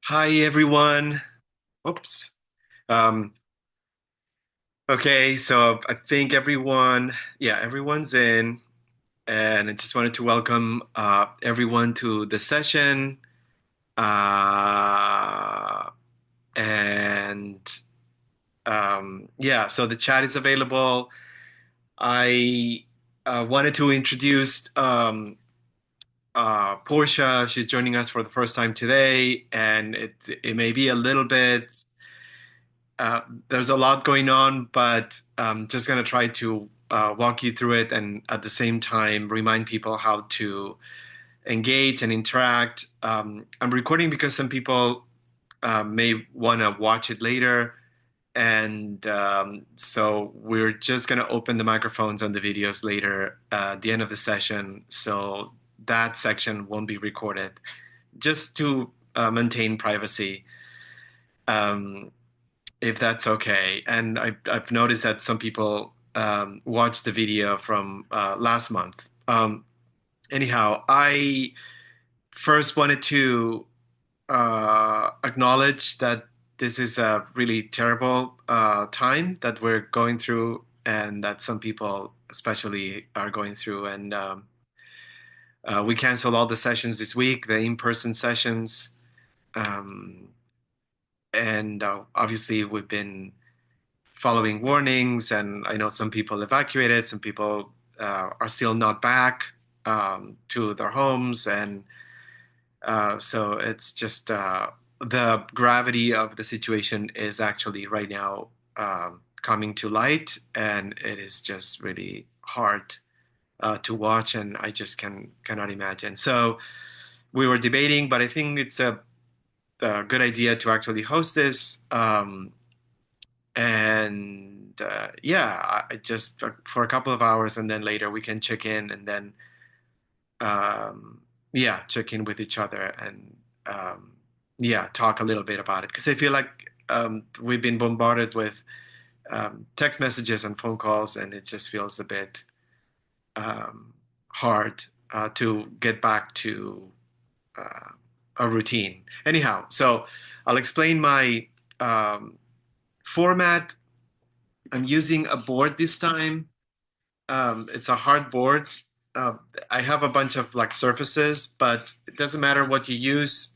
Hi, everyone. Oops. Um, okay, so I think everyone's in, and I just wanted to welcome everyone to the session. Uh, and yeah, so the chat is available. I wanted to introduce Portia. She's joining us for the first time today, and it may be a little bit. Uh, there's a lot going on, but I'm just going to try to walk you through it and at the same time remind people how to engage and interact. I'm recording because some people may want to watch it later. And so we're just going to open the microphones on the videos later at the end of the session. So that section won't be recorded just to maintain privacy. Um, if that's okay. And I've noticed that some people watched the video from last month. Anyhow, I first wanted to acknowledge that this is a really terrible time that we're going through, and that some people, especially, are going through. And we canceled all the sessions this week, the in-person sessions. Um, and obviously, we've been following warnings, and I know some people evacuated, some people are still not back to their homes, and so it's just the gravity of the situation is actually right now coming to light, and it is just really hard to watch, and I just cannot imagine. So we were debating, but I think it's a good idea to actually host this. And yeah, I just for a couple of hours, and then later we can check in, and then yeah, check in with each other, and um, yeah, talk a little bit about it because I feel like we've been bombarded with text messages and phone calls, and it just feels a bit um, hard to get back to uh, a routine. Anyhow, so I'll explain my um, format. I'm using a board this time. It's a hard board. Uh, I have a bunch of like surfaces, but it doesn't matter what you use.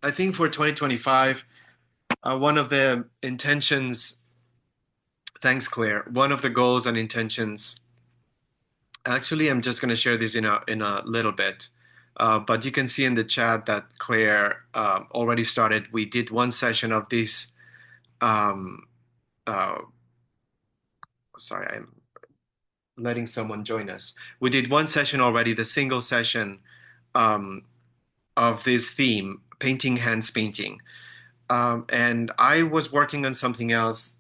I think for 2025, one of the intentions, thanks, Claire. One of the goals and intentions, actually, I'm just going to share this in a little bit. But you can see in the chat that Claire already started. We did one session of this. Um, uh, sorry, I'm letting someone join us. We did one session already, the single session um, of this theme, painting, hands painting. And I was working on something else,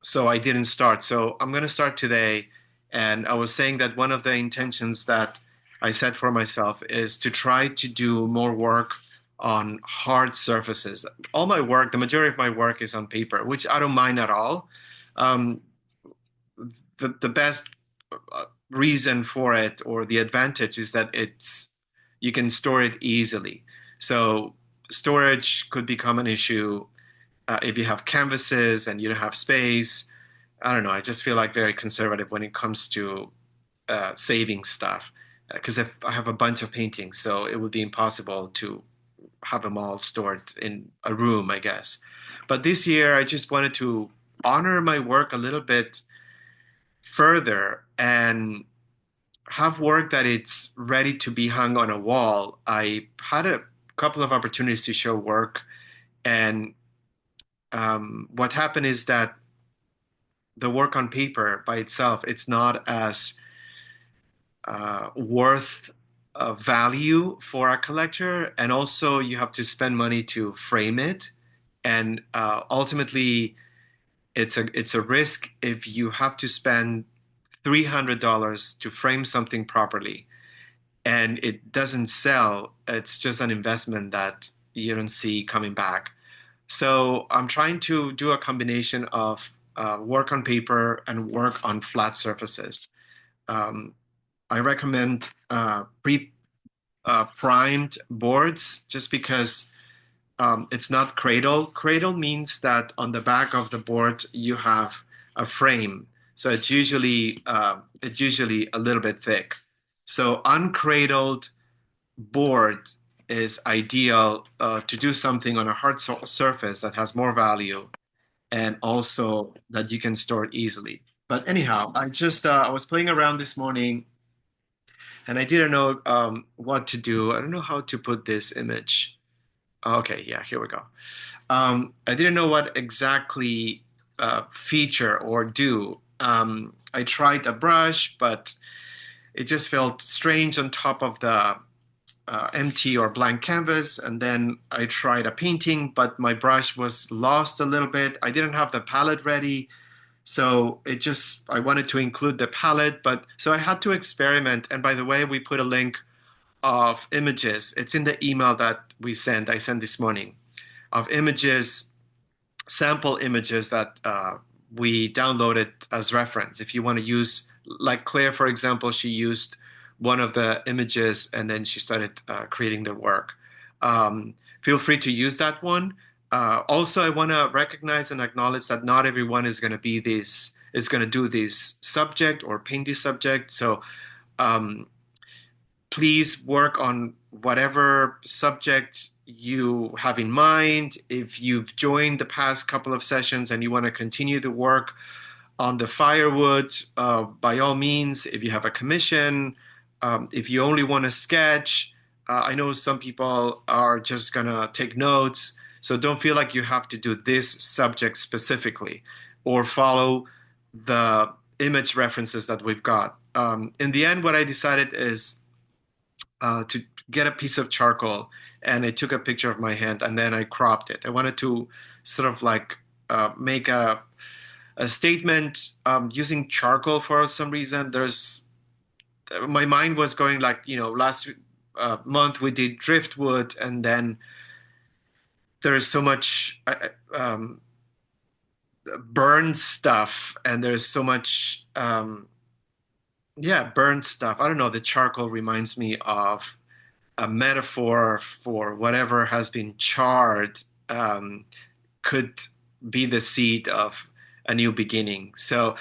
so I didn't start. So I'm going to start today. And I was saying that one of the intentions that I set for myself is to try to do more work on hard surfaces. All my work, the majority of my work is on paper, which I don't mind at all. Um, the best reason for it, or the advantage, is that you can store it easily. So storage could become an issue if you have canvases and you don't have space. I don't know. I just feel like very conservative when it comes to saving stuff because I have a bunch of paintings, so it would be impossible to have them all stored in a room, I guess. But this year, I just wanted to honor my work a little bit further and have work that it's ready to be hung on a wall. I had a couple of opportunities to show work, and what happened is that the work on paper by itself, it's not as worth value for a collector, and also you have to spend money to frame it, and ultimately it's a risk if you have to spend $300 to frame something properly and it doesn't sell. It's just an investment that you don't see coming back. So I'm trying to do a combination of work on paper and work on flat surfaces. Um, I recommend pre primed boards just because It's not cradle. Cradle means that on the back of the board you have a frame, so it's usually a little bit thick. So uncradled board is ideal to do something on a hard surface that has more value and also that you can store easily. But anyhow, I was playing around this morning and I didn't know what to do. I don't know how to put this image. Okay, yeah, here we go. I didn't know what exactly feature or do. I tried a brush, but it just felt strange on top of the empty or blank canvas. And then I tried a painting, but my brush was lost a little bit. I didn't have the palette ready. So I wanted to include the palette, but so I had to experiment. And by the way, we put a link of images. It's in the email that I sent this morning, of images, sample images that we downloaded as reference. If you want to use, like Claire, for example, she used one of the images and then she started creating the work. Feel free to use that one. Also, I want to recognize and acknowledge that not everyone is going to do this subject or paint this subject. So um, please work on whatever subject you have in mind. If you've joined the past couple of sessions and you want to continue to work on the firewood, by all means, if you have a commission, if you only want to sketch, I know some people are just going to take notes. So don't feel like you have to do this subject specifically or follow the image references that we've got. In the end, what I decided is to get a piece of charcoal and I took a picture of my hand and then I cropped it. I wanted to sort of like make a statement using charcoal for some reason. My mind was going like, last month we did driftwood and then there's so much burned stuff and there's so much, burned stuff. I don't know. The charcoal reminds me of a metaphor for whatever has been charred could be the seed of a new beginning. So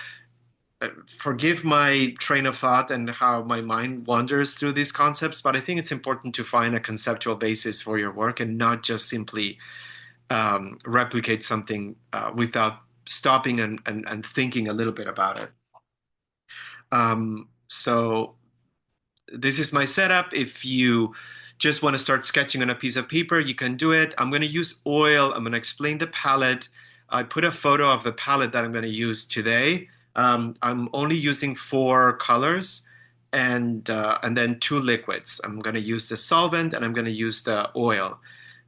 forgive my train of thought and how my mind wanders through these concepts, but I think it's important to find a conceptual basis for your work and not just simply replicate something without stopping and thinking a little bit about it. So this is my setup. If you just want to start sketching on a piece of paper, you can do it. I'm going to use oil. I'm going to explain the palette. I put a photo of the palette that I'm going to use today. I'm only using 4 colors and then 2 liquids. I'm going to use the solvent and I'm going to use the oil.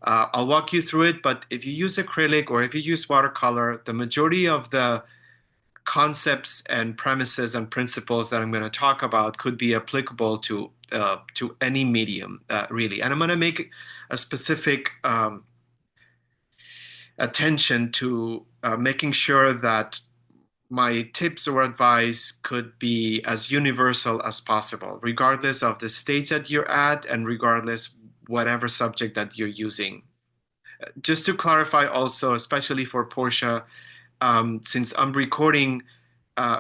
I'll walk you through it, but if you use acrylic or if you use watercolor, the majority of the concepts and premises and principles that I'm going to talk about could be applicable to any medium, really. And I'm going to make a specific attention to making sure that my tips or advice could be as universal as possible, regardless of the stage that you're at and regardless whatever subject that you're using. Just to clarify also, especially for Portia, since I'm recording, uh,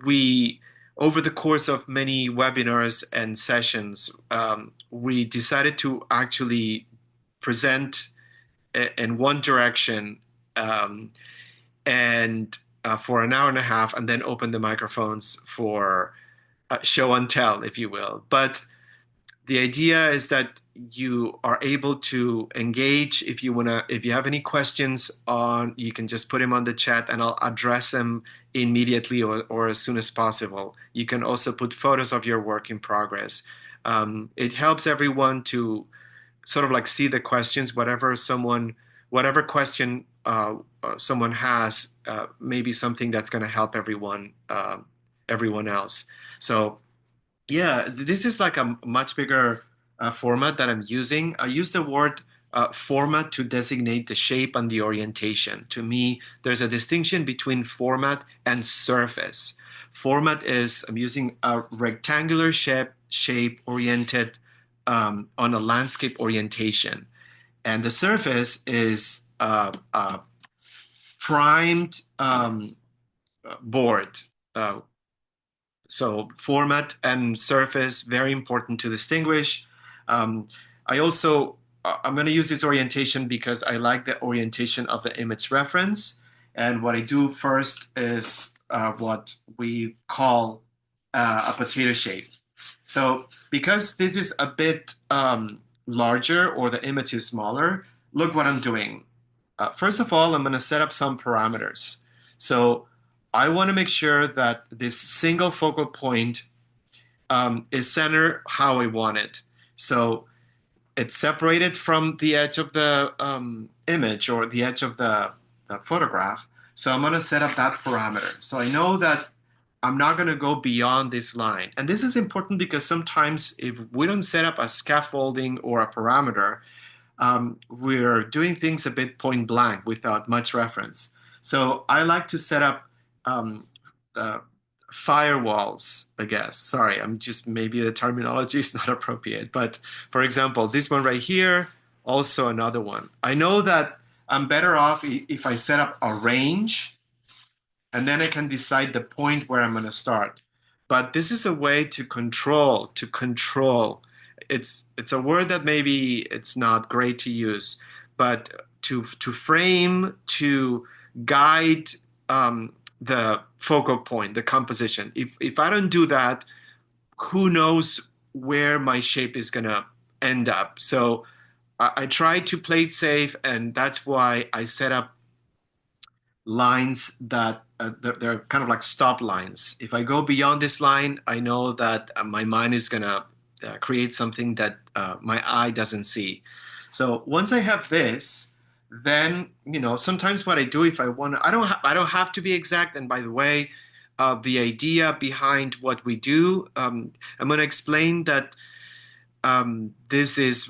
we over the course of many webinars and sessions, we decided to actually present in one direction and for an hour and a half, and then open the microphones for show and tell, if you will. But the idea is that you are able to engage. If you have any questions you can just put them on the chat and I'll address them immediately or as soon as possible. You can also put photos of your work in progress. It helps everyone to sort of like see the questions, whatever question someone has, maybe something that's going to help everyone else. So yeah, this is like a much bigger format that I'm using. I use the word format to designate the shape and the orientation. To me, there's a distinction between format and surface. Format is, I'm using a rectangular shape oriented on a landscape orientation. and the surface is a primed board. Uh, so format and surface, very important to distinguish. Um, I also, I'm going to use this orientation because I like the orientation of the image reference. And what I do first is what we call a potato shape. So because this is a bit larger or the image is smaller, look what I'm doing. First of all, I'm going to set up some parameters. So I want to make sure that this single focal point is centered how I want it. So it's separated from the edge of the image or the edge of the photograph. So I'm going to set up that parameter. So I know that I'm not going to go beyond this line. And this is important because sometimes if we don't set up a scaffolding or a parameter, we're doing things a bit point blank without much reference. So I like to set up um, uh, firewalls, I guess. Sorry, I'm just maybe the terminology is not appropriate. But for example, this one right here, also another one. I know that I'm better off if I set up a range and then I can decide the point where I'm going to start. But this is a way to control. It's a word that maybe it's not great to use, but to frame, to guide the focal point, the composition. If I don't do that, who knows where my shape is going to end up? So I try to play it safe, and that's why I set up lines that they're kind of like stop lines. If I go beyond this line, I know that my mind is gonna create something that my eye doesn't see. So once I have this, then sometimes what I do if I want to, I don't have to be exact. And by the way, the idea behind what we do, I'm going to explain that this is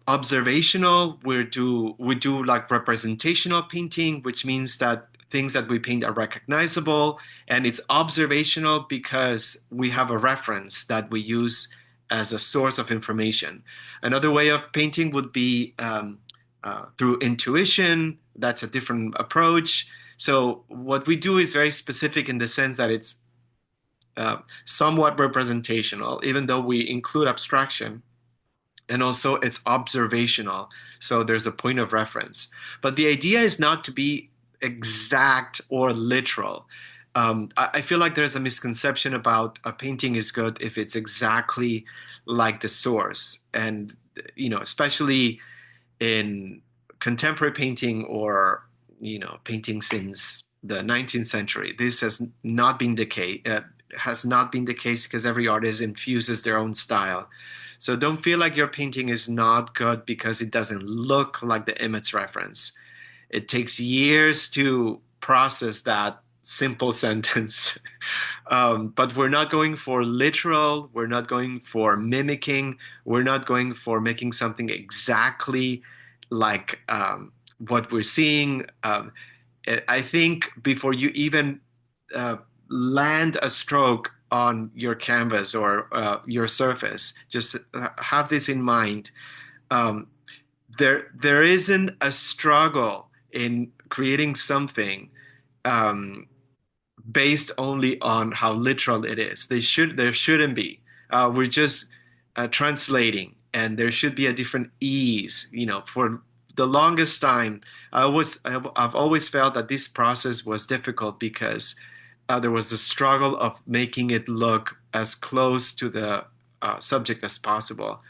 observational. We do like representational painting, which means that things that we paint are recognizable, and it's observational because we have a reference that we use as a source of information. Another way of painting would be through intuition. That's a different approach. So what we do is very specific in the sense that it's somewhat representational, even though we include abstraction, and also it's observational. So there's a point of reference. But the idea is not to be exact or literal. I feel like there's a misconception about a painting is good if it's exactly like the source. And, especially in contemporary painting or, painting since the 19th century, this has not been the case because every artist infuses their own style. So don't feel like your painting is not good because it doesn't look like the image reference. It takes years to process that simple sentence. But we're not going for literal, we're not going for mimicking, we're not going for making something exactly like what we're seeing. I think before you even uh, land a stroke on your canvas or your surface, just have this in mind. Um, there isn't a struggle in creating something um, based only on how literal it is. There shouldn't be. We're just translating, and there should be a different ease. For the longest time, I've always felt that this process was difficult because there was a struggle of making it look as close to the subject as possible.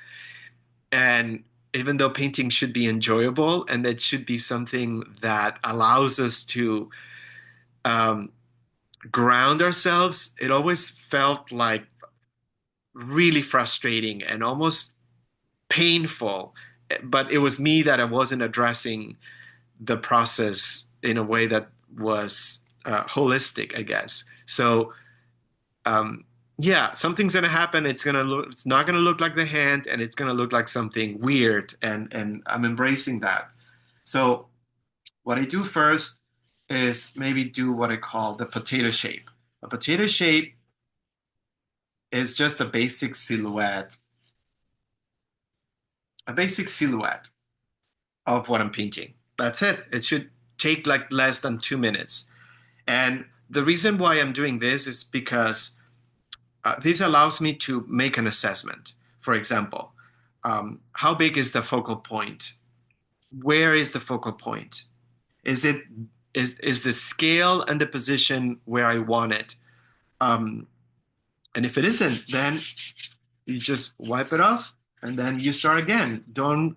And even though painting should be enjoyable and that should be something that allows us to um, ground ourselves, it always felt like really frustrating and almost painful. But it was me that I wasn't addressing the process in a way that was holistic, I guess. So um, yeah, something's gonna happen. It's not gonna look like the hand, and it's gonna look like something weird. And I'm embracing that. So what I do first is maybe do what I call the potato shape. A potato shape is just a basic silhouette. of what I'm painting. That's it. It should take like less than 2 minutes. And the reason why I'm doing this is because this allows me to make an assessment. For example, how big is the focal point? Where is the focal point? Is it is the scale and the position where I want it? Um, and if it isn't, then you just wipe it off and then you start again. Don't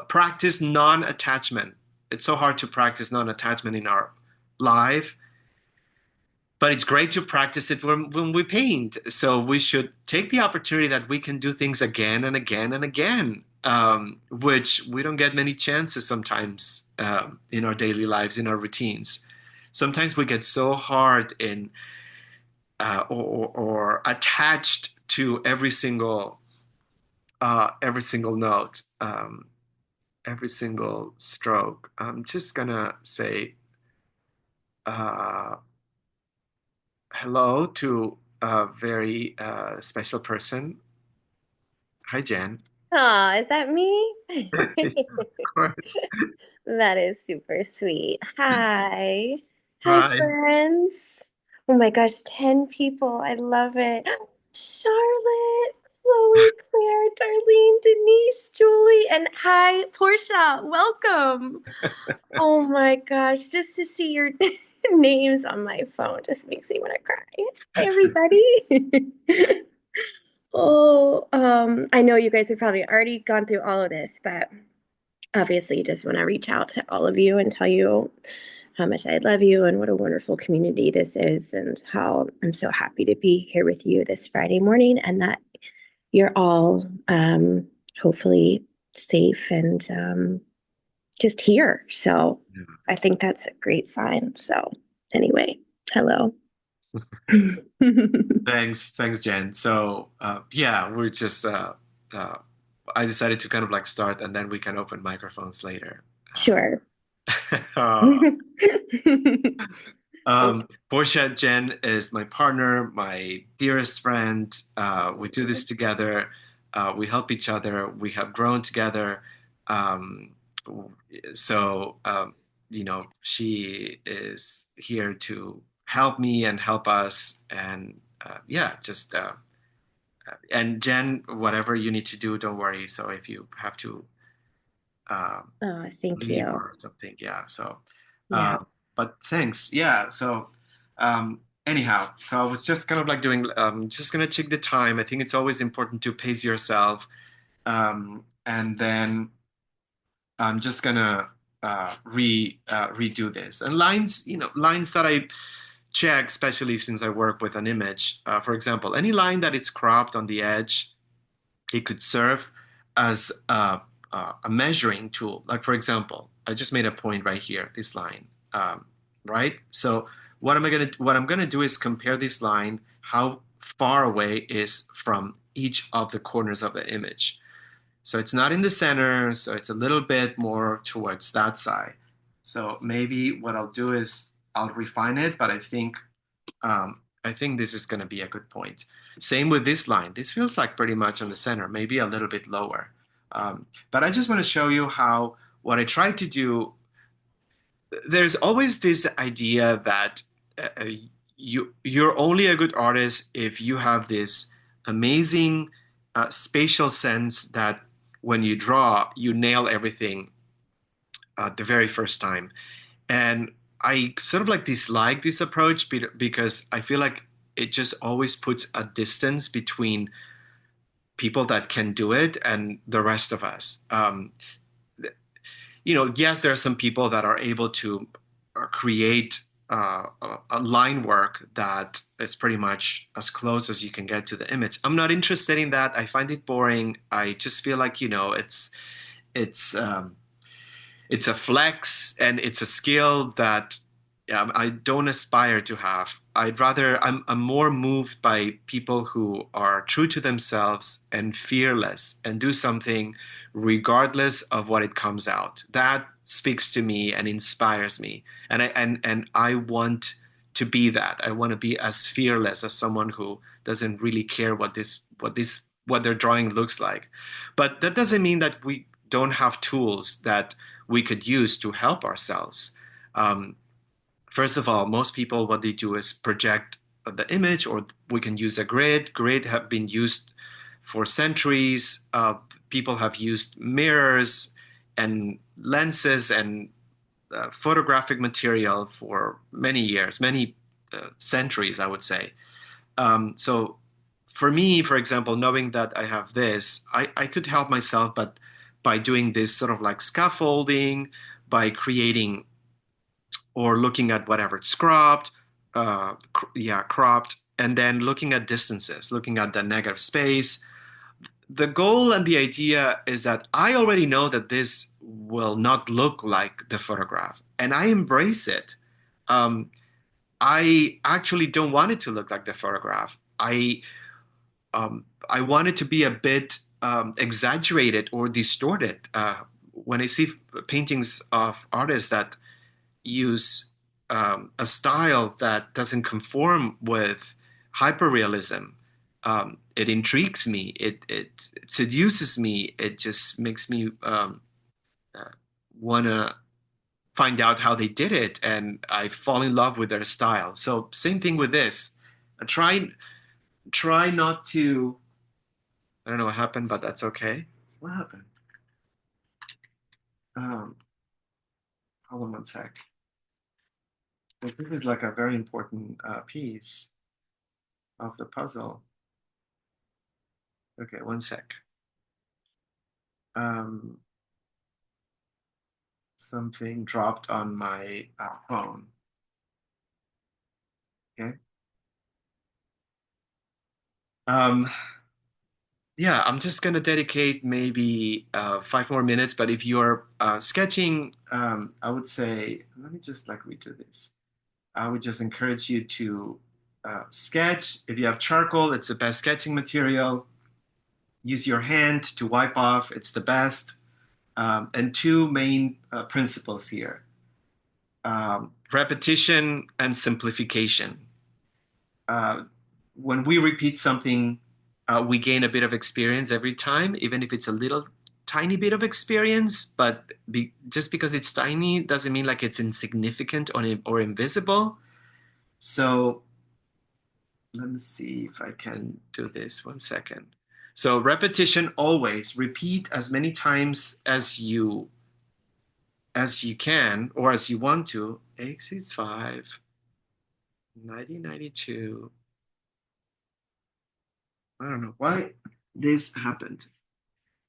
practice non-attachment. It's so hard to practice non-attachment in our life, but it's great to practice it when we paint. So we should take the opportunity that we can do things again and again and again, which we don't get many chances sometimes in our daily lives, in our routines. Sometimes we get so hard in or attached to every single note, every single stroke. I'm just gonna say uh, hello to a very special person. Hi, Jen. Aw, is that me? Of course. That is super sweet. Hi. Hi, Hi. friends. Oh my gosh, 10 people. I love it. Charlotte, Chloe, Claire, Darlene, Denise, Julie, and hi, Portia. Welcome. Oh my gosh, just to see your names on my phone just makes me want to cry. Hi, everybody. Oh, I know you guys have probably already gone through all of this, but obviously just want to reach out to all of you and tell you how much I love you and what a wonderful community this is and how I'm so happy to be here with you this Friday morning and that you're all hopefully safe and just here. So I think that's a great sign. So anyway, hello. Thanks, Jen. So yeah, we're just uh, I decided to kind of like start, and then we can open microphones later. Sure. Uh, Portia Jen is my partner, my dearest friend. We do this together. We help each other. We have grown together. Um, so, she is here to help me and help us. And yeah, just and Jen, whatever you need to do, don't worry. So if you have to um, Oh, thank leave you. or something. Yeah. So, Yeah. but thanks. Yeah. So, anyhow, so I was just kind of like doing, just gonna check the time. I think it's always important to pace yourself. And then I'm just gonna redo this. And lines, lines that I check, especially since I work with an image. For example, any line that it's cropped on the edge, it could serve as a measuring tool. Like, for example, I just made a point right here, this line, right? So what I'm gonna do is compare this line, how far away is from each of the corners of the image. So it's not in the center, so it's a little bit more towards that side. So maybe what I'll do is I'll refine it, but I think this is going to be a good point. Same with this line. This feels like pretty much on the center, maybe a little bit lower. But I just want to show you how what I try to do. There's always this idea that you're only a good artist if you have this amazing spatial sense that when you draw, you nail everything the very first time. And I sort of like dislike this approach because I feel like it just always puts a distance between people that can do it and the rest of us. Yes, there are some people that are able to create a line work that is pretty much as close as you can get to the image. I'm not interested in that. I find it boring. I just feel like, it's it's a flex and it's a skill that I don't aspire to have. I'm more moved by people who are true to themselves and fearless and do something regardless of what it comes out. That speaks to me and inspires me. And I want to be that. I want to be as fearless as someone who doesn't really care what their drawing looks like. But that doesn't mean that we don't have tools that we could use to help ourselves. Um, First of all, most people, what they do is project the image, or we can use a grid. Grid have been used for centuries. People have used mirrors and lenses and photographic material for many years, many centuries, I would say. So for me, for example, knowing that I have this, I could help myself, but by doing this sort of like scaffolding, by creating or looking at whatever it's cropped, cropped, and then looking at distances, looking at the negative space. The goal and the idea is that I already know that this will not look like the photograph, and I embrace it. Um, I actually don't want it to look like the photograph. I want it to be a bit exaggerated or distorted. When I see paintings of artists that use a style that doesn't conform with hyperrealism, it intrigues me. It seduces me. It just makes me uh, want to find out how they did it, and I fall in love with their style. So same thing with this. Try not to. I don't know what happened, but that's okay. What happened? Um, Hold on one sec. This is like a very important piece of the puzzle. Okay, one sec. Um, Something dropped on my phone. Okay. Um, yeah, I'm just gonna dedicate maybe 5 more minutes. But if you're sketching, I would say, let me just like redo this. I would just encourage you to sketch. If you have charcoal, it's the best sketching material. Use your hand to wipe off, it's the best. And two main principles here: repetition and simplification. Uh, when we repeat something, we gain a bit of experience every time, even if it's a little tiny bit of experience. But just because it's tiny doesn't mean like it's insignificant or invisible. So let me see if I can do this. One second. So repetition, always repeat as many times as you can or as you want to. 865, 1992. I don't know why this happened.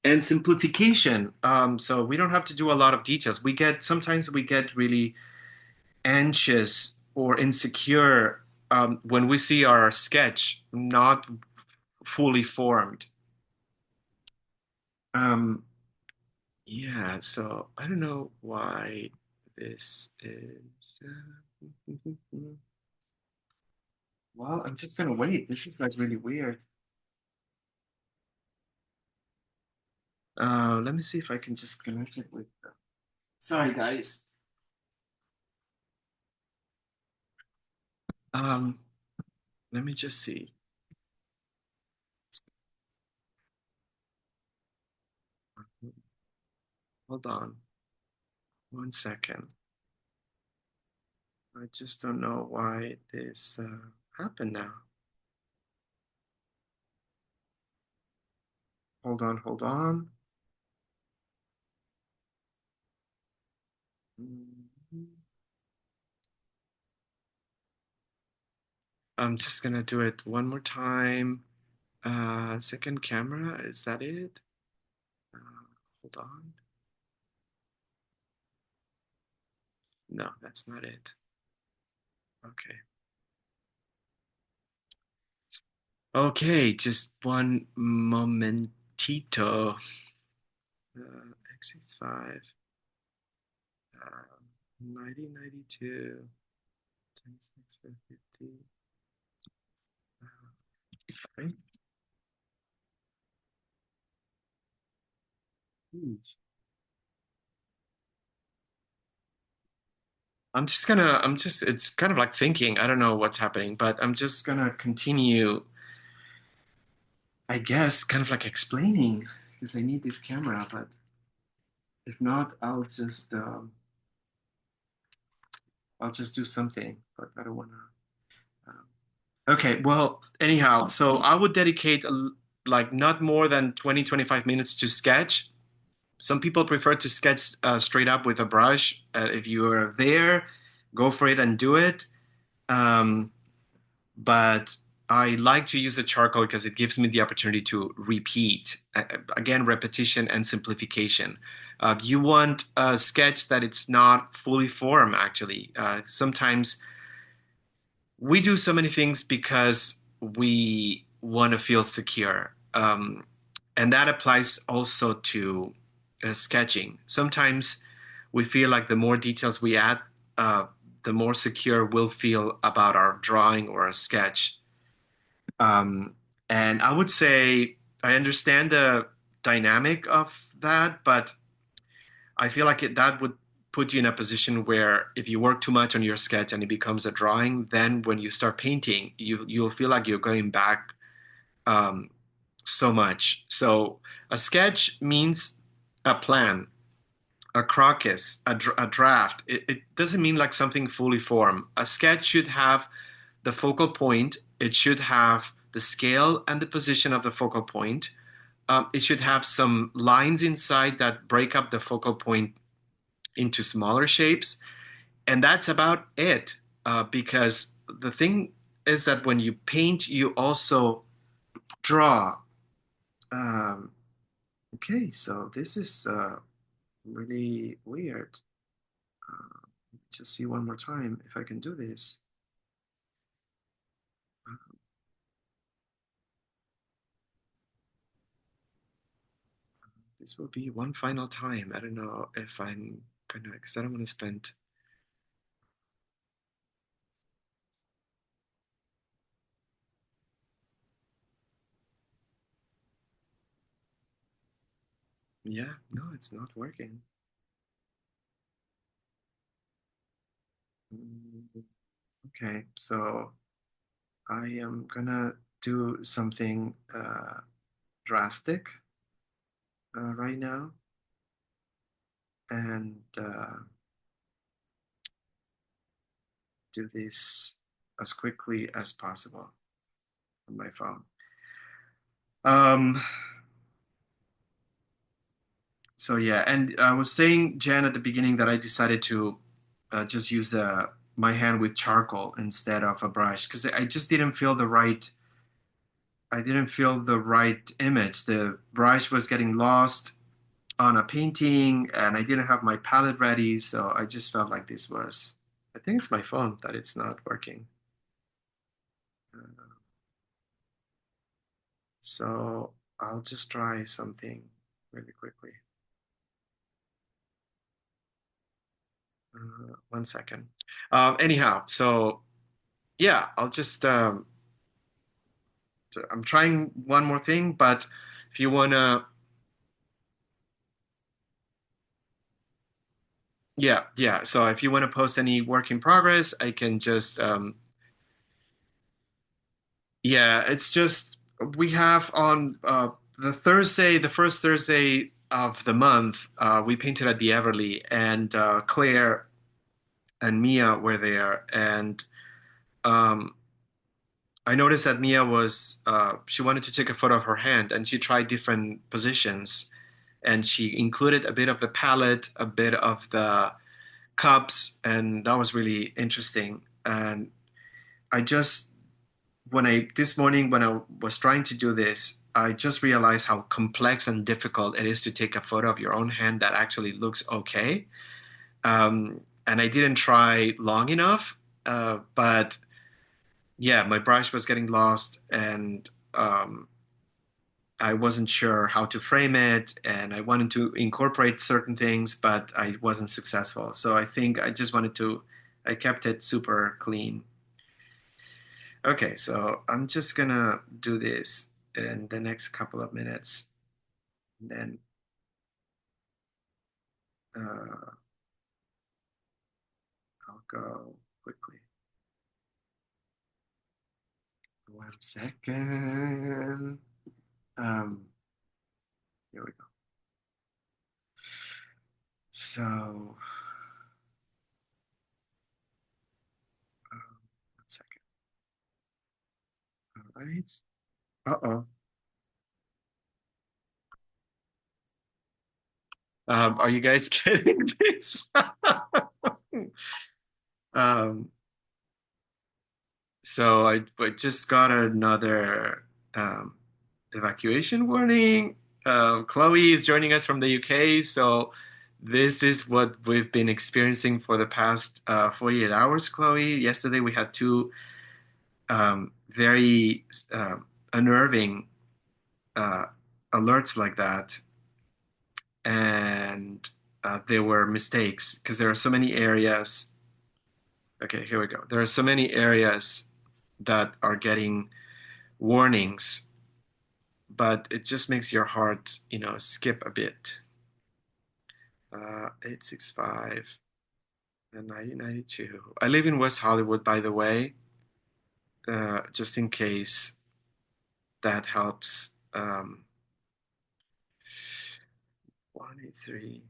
And simplification. So we don't have to do a lot of details. Sometimes we get really anxious or insecure when we see our sketch not fully formed. Um, yeah, so I don't know why this is. Well, I'm just gonna wait. This is like really weird. Let me see if I can just connect it with. Sorry, guys. Um, Let me just see. Hold on 1 second. I just don't know why this happened now. Hold on, hold on. I'm just gonna do it one more time. Second camera, is that it? Uh, Hold on. No, that's not it. Okay. Okay, just one momentito. X65, 1992, 2650. Sorry. Jeez. It's kind of like thinking. I don't know what's happening, but I'm just gonna continue, I guess, kind of like explaining because I need this camera, but If not, I'll just do something, but I don't want to. Okay, well, anyhow, so I would dedicate like not more than 20-25 minutes to sketch. Some people prefer to sketch straight up with a brush. If you are there, go for it and do it. Um, but I like to use the charcoal because it gives me the opportunity to repeat. Again, repetition and simplification. You want a sketch that it's not fully formed, actually. Sometimes we do so many things because we want to feel secure. And that applies also to sketching. Sometimes we feel like the more details we add, uh, the more secure we'll feel about our drawing or a sketch. Um, and I would say I understand the dynamic of that, but I feel like that would put you in a position where if you work too much on your sketch and it becomes a drawing, then when you start painting, you'll feel like you're going back um, so much. So a sketch means a plan, a crocus, a draft. It doesn't mean like something fully formed. A sketch should have the focal point. It should have the scale and the position of the focal point. It should have some lines inside that break up the focal point into smaller shapes. And that's about it. Because the thing is that when you paint, you also draw. Um, okay, so this is really weird. Just see one more time if I can do this. This will be one final time. I don't know if I'm gonna, because I don't want to spend. Yeah, no, it's not working. Mm, okay, so I am gonna do something drastic right now, and do this as quickly as possible on my phone. Um, so yeah, and I was saying, Jen, at the beginning that I decided to just use my hand with charcoal instead of a brush because I just didn't feel the right. I didn't feel the right image. The brush was getting lost on a painting, and I didn't have my palette ready, so I just felt like this was. I think it's my phone that it's not working. So I'll just try something really quickly. One second. Anyhow, so yeah, I'll just I'm trying one more thing, but if you wanna, yeah, yeah. So if you wanna post any work in progress, I can just yeah, it's just we have on the Thursday, the first Thursday of the month, we painted at the Everly, and Claire and Mia were there, and um, I noticed that Mia was she wanted to take a photo of her hand, and she tried different positions, and she included a bit of the palette, a bit of the cups, and that was really interesting. And I just when I this morning when I was trying to do this, I just realized how complex and difficult it is to take a photo of your own hand that actually looks okay. And I didn't try long enough, but yeah, my brush was getting lost, and I wasn't sure how to frame it, and I wanted to incorporate certain things, but I wasn't successful. So I think I just wanted to, I kept it super clean. Okay, so I'm just gonna do this in the next couple of minutes, and then uh, I'll go quickly. One second. Um, Here we go. So, 1 second. All right. Uh-oh. Are you guys getting this? Um, so I just got another um, evacuation warning. Chloe is joining us from the UK, so this is what we've been experiencing for the past 48 hours, Chloe. Yesterday we had two very unnerving uh, alerts like that, and there were mistakes because there are so many areas. Okay, here we go. There are so many areas that are getting warnings, but it just makes your heart, skip a bit. 865 and 1992. I live in West Hollywood, by the way, just in case that helps. 183,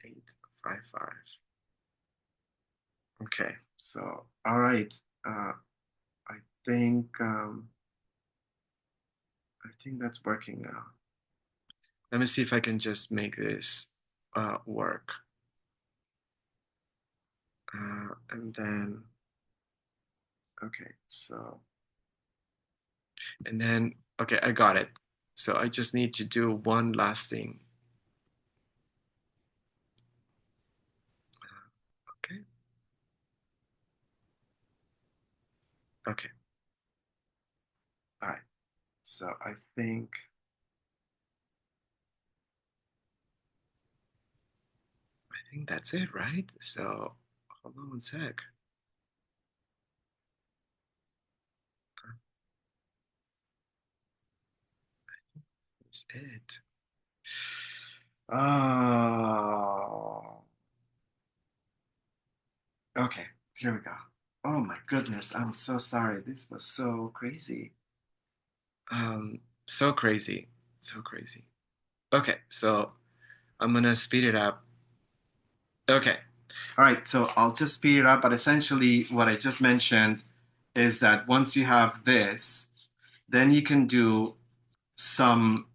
855. Okay, so all right. I think I think that's working now. Let me see if I can just make this work. And then, okay, so, and then, okay, I got it. So I just need to do one last thing. Okay, okay, all right. So I think that's it, right? So hold on 1 sec. That's it. Oh, okay, here we go. Oh my goodness, I'm so sorry. This was so crazy. So crazy, so crazy. Okay, so I'm gonna speed it up. Okay, all right, so I'll just speed it up, but essentially what I just mentioned is that once you have this, then you can do some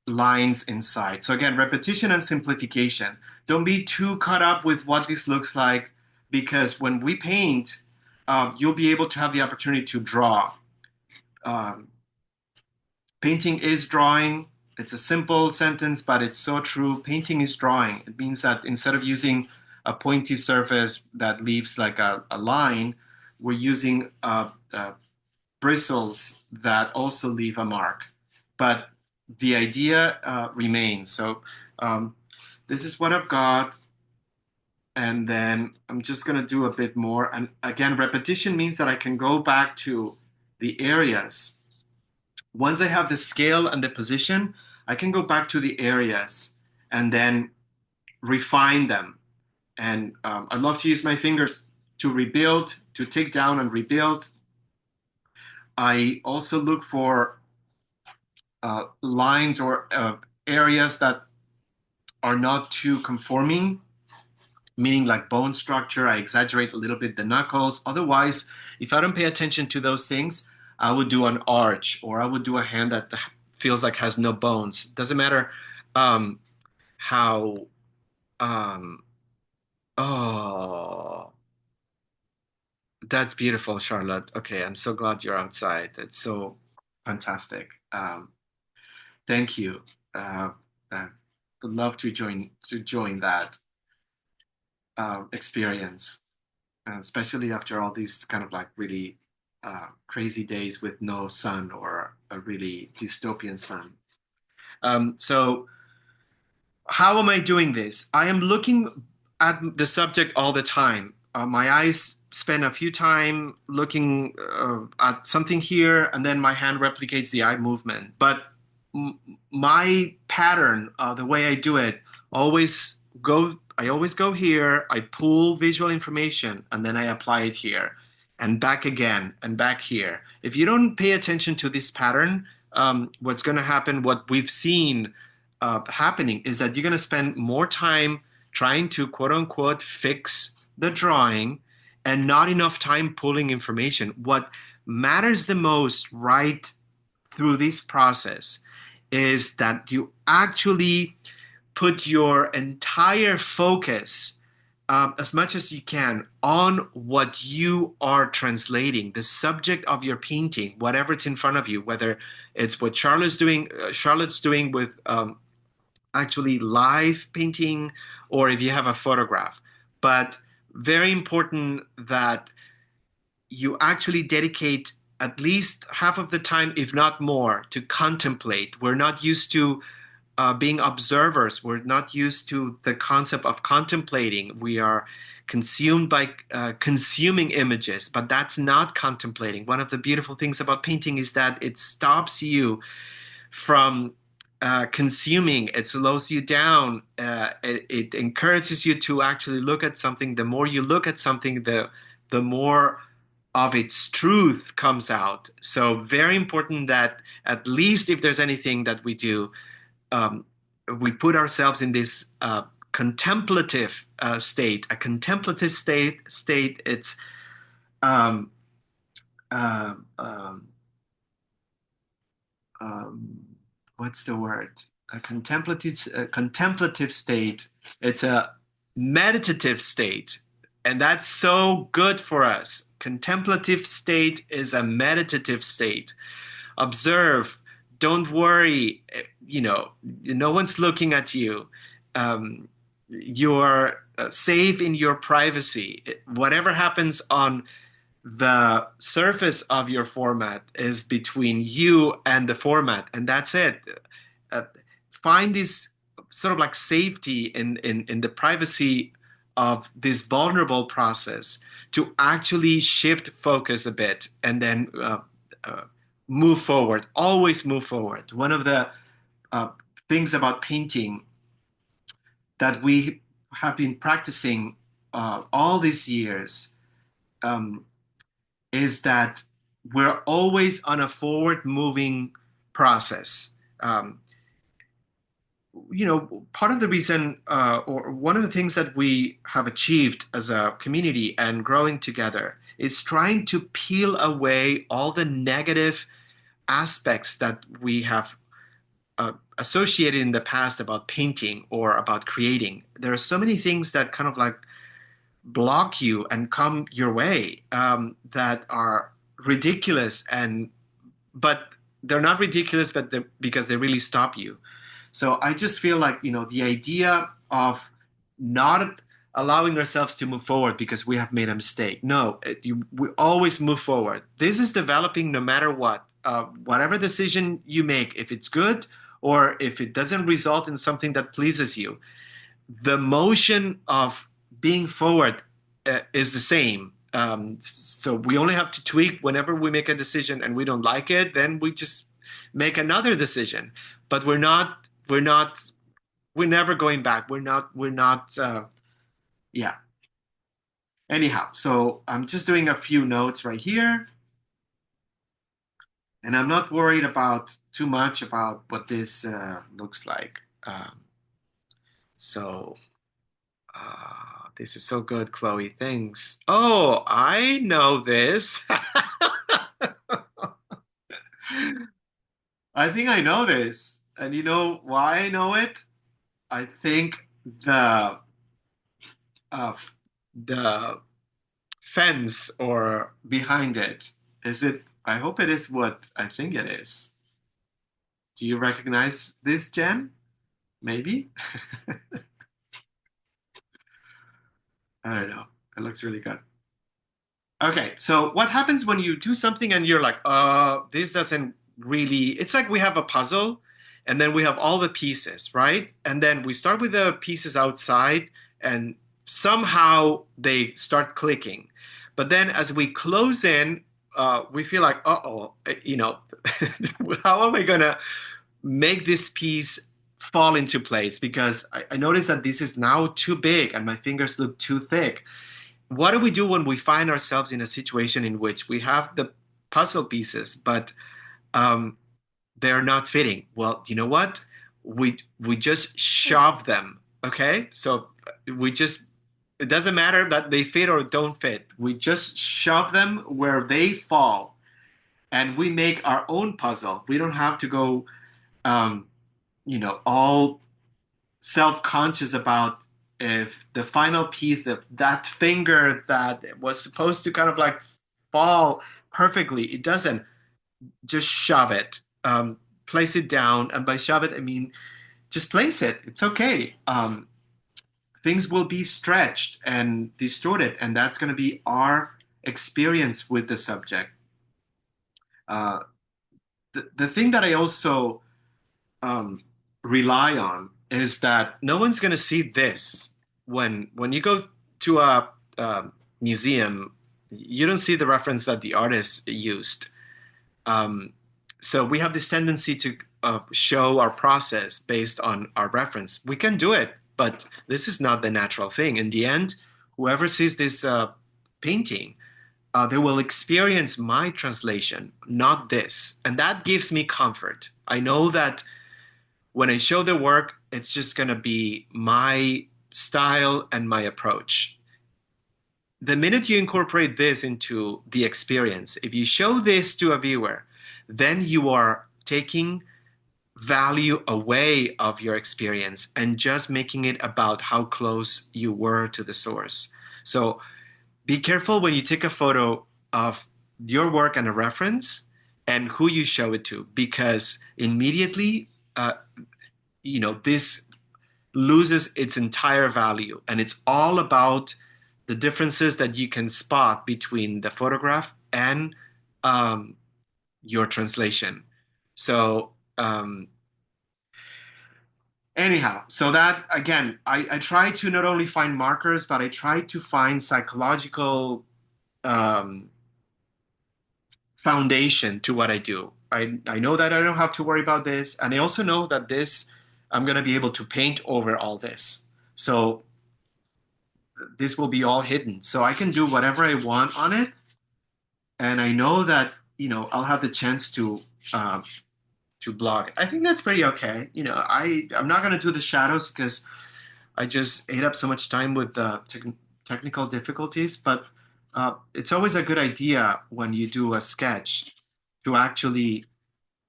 lines inside. So again, repetition and simplification. Don't be too caught up with what this looks like because when we paint, you'll be able to have the opportunity to draw. Um, Painting is drawing. It's a simple sentence, but it's so true. Painting is drawing. It means that instead of using a pointy surface that leaves like a line, we're using bristles that also leave a mark. But the idea remains. So um, this is what I've got. And then I'm just going to do a bit more. And again, repetition means that I can go back to the areas. Once I have the scale and the position, I can go back to the areas and then refine them. And I love to use my fingers to rebuild, to take down and rebuild. I also look for lines or areas that are not too conforming, meaning like bone structure. I exaggerate a little bit the knuckles. Otherwise, if I don't pay attention to those things, I would do an arch or I would do a hand that feels like has no bones. Doesn't matter um, how. Um, oh, that's beautiful, Charlotte. Okay, I'm so glad you're outside. That's so fantastic. Thank you. I would love to join that experience, and especially after all these kind of like really crazy days with no sun or a really dystopian sun. So how am I doing this? I am looking at the subject all the time. My eyes spend a few time looking at something here, and then my hand replicates the eye movement. But my pattern, the way I do it, always go. I always go here. I pull visual information, and then I apply it here, and back again, and back here. If you don't pay attention to this pattern, what's going to happen? What we've seen happening is that you're going to spend more time trying to quote unquote fix the drawing and not enough time pulling information. What matters the most right through this process is that you actually put your entire focus as much as you can on what you are translating, the subject of your painting, whatever it's in front of you, whether it's what Charlotte's doing with actually live painting, or if you have a photograph. But very important that you actually dedicate at least half of the time, if not more, to contemplate. We're not used to being observers. We're not used to the concept of contemplating. We are consumed by consuming images, but that's not contemplating. One of the beautiful things about painting is that it stops you from consuming. It slows you down. It encourages you to actually look at something. The more you look at something, the more of its truth comes out. So very important that at least if there's anything that we do, we put ourselves in this contemplative state. A contemplative state. It's um, uh, um, um, what's the word? A contemplative state. It's a meditative state, and that's so good for us. Contemplative state is a meditative state. Observe. Don't worry. No one's looking at you. You're safe in your privacy. Whatever happens on the surface of your format is between you and the format, and that's it. Uh, Find this sort of like safety in the privacy of this vulnerable process to actually shift focus a bit and then uh, move forward. Always move forward. One of the uh, things about painting that we have been practicing all these years um, is that we're always on a forward moving process. Um, Part of the reason, or one of the things that we have achieved as a community and growing together is trying to peel away all the negative aspects that we have associated in the past about painting or about creating. There are so many things that kind of like block you and come your way that are ridiculous, but they're not ridiculous, but because they really stop you. So I just feel like, the idea of not allowing ourselves to move forward because we have made a mistake. No, we always move forward. This is developing no matter what. Whatever decision you make, if it's good or if it doesn't result in something that pleases you, the motion of being forward is the same. So we only have to tweak whenever we make a decision and we don't like it, then we just make another decision. But we're never going back. Yeah. Anyhow, so I'm just doing a few notes right here, and I'm not worried about too much about what this looks like. So this is so good, Chloe. Thanks. Oh, I know this. I think I know this. And you know why I know it? I think uh, the fence or behind it. Is it? I hope it is what I think it is. Do you recognize this, Jen? Maybe? I don't know. It looks really good. Okay, so what happens when you do something and you're like, this doesn't really, it's like we have a puzzle and then we have all the pieces, right? And then we start with the pieces outside and somehow they start clicking. But then as we close in, we feel like, uh-oh, how am I gonna make this piece fall into place? Because I noticed that this is now too big and my fingers look too thick. What do we do when we find ourselves in a situation in which we have the puzzle pieces, but um, they're not fitting? Well, you know what? we just shove them. Okay, so we just it doesn't matter that they fit or don't fit. We just shove them where they fall, and we make our own puzzle. We don't have to go, um, all self-conscious about if the final piece, that finger that was supposed to kind of like fall perfectly, it doesn't. Just shove it. Place it down, and by shove it, I mean just place it. It's okay. Things will be stretched and distorted, and that's going to be our experience with the subject. Uh, the thing that I also um, rely on is that no one's going to see this when you go to a museum. You don't see the reference that the artist used. Um, so we have this tendency to show our process based on our reference. We can do it, but this is not the natural thing. In the end, whoever sees this painting, they will experience my translation, not this. And that gives me comfort. I know that when I show the work, it's just going to be my style and my approach. The minute you incorporate this into the experience, if you show this to a viewer, then you are taking value away of your experience and just making it about how close you were to the source. So be careful when you take a photo of your work and a reference and who you show it to, because immediately, this loses its entire value. And it's all about the differences that you can spot between the photograph and um, your translation. So, anyhow, so that again, I try to not only find markers, but I try to find psychological um, foundation to what I do. I know that I don't have to worry about this, and I also know that this I'm going to be able to paint over all this. So this will be all hidden. So I can do whatever I want on it, and I know that I'll have the chance to blog. I think that's pretty okay. I'm not going to do the shadows because I just ate up so much time with the technical difficulties. But it's always a good idea when you do a sketch to actually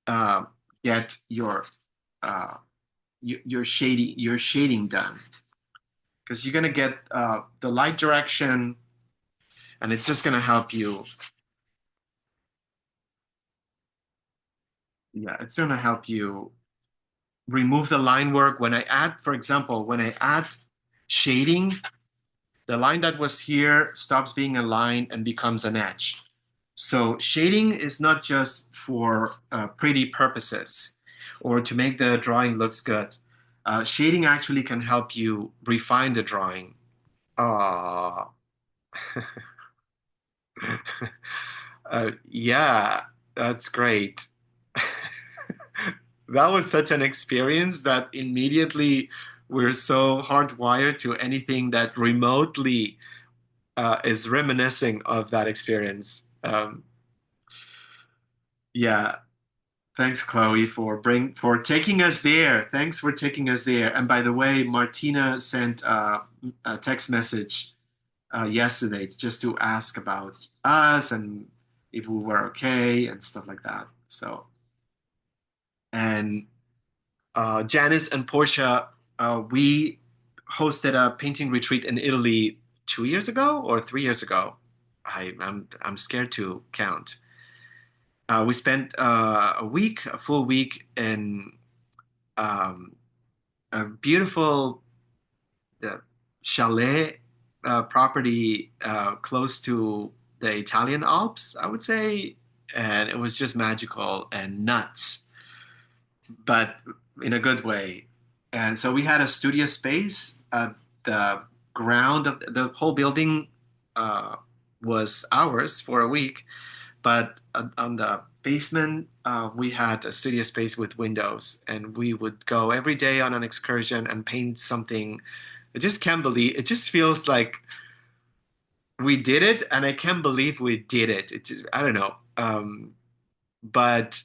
uh, get uh, your shading done, because you're going to get the light direction, and it's just going to help you. Yeah, it's going to help you remove the line work. When I add, for example, when I add shading, the line that was here stops being a line and becomes an edge. So shading is not just for pretty purposes or to make the drawing looks good. Shading actually can help you refine the drawing. Ah, yeah, that's great. That was such an experience that immediately we're so hardwired to anything that remotely is reminiscing of that experience. Yeah, thanks, Chloe, for taking us there. Thanks for taking us there. And by the way, Martina sent a text message yesterday just to ask about us and if we were okay and stuff like that. So, and Janice and Portia, we hosted a painting retreat in Italy 2 years ago or 3 years ago. I'm scared to count. We spent a full week in um, a beautiful uh, chalet property close to the Italian Alps, I would say, and it was just magical and nuts, but in a good way. And so we had a studio space. The ground of the whole building uh, was ours for a week, but on the basement, we had a studio space with windows, and we would go every day on an excursion and paint something. I just can't believe it. Just feels like we did it, and I can't believe we did it. I don't know. But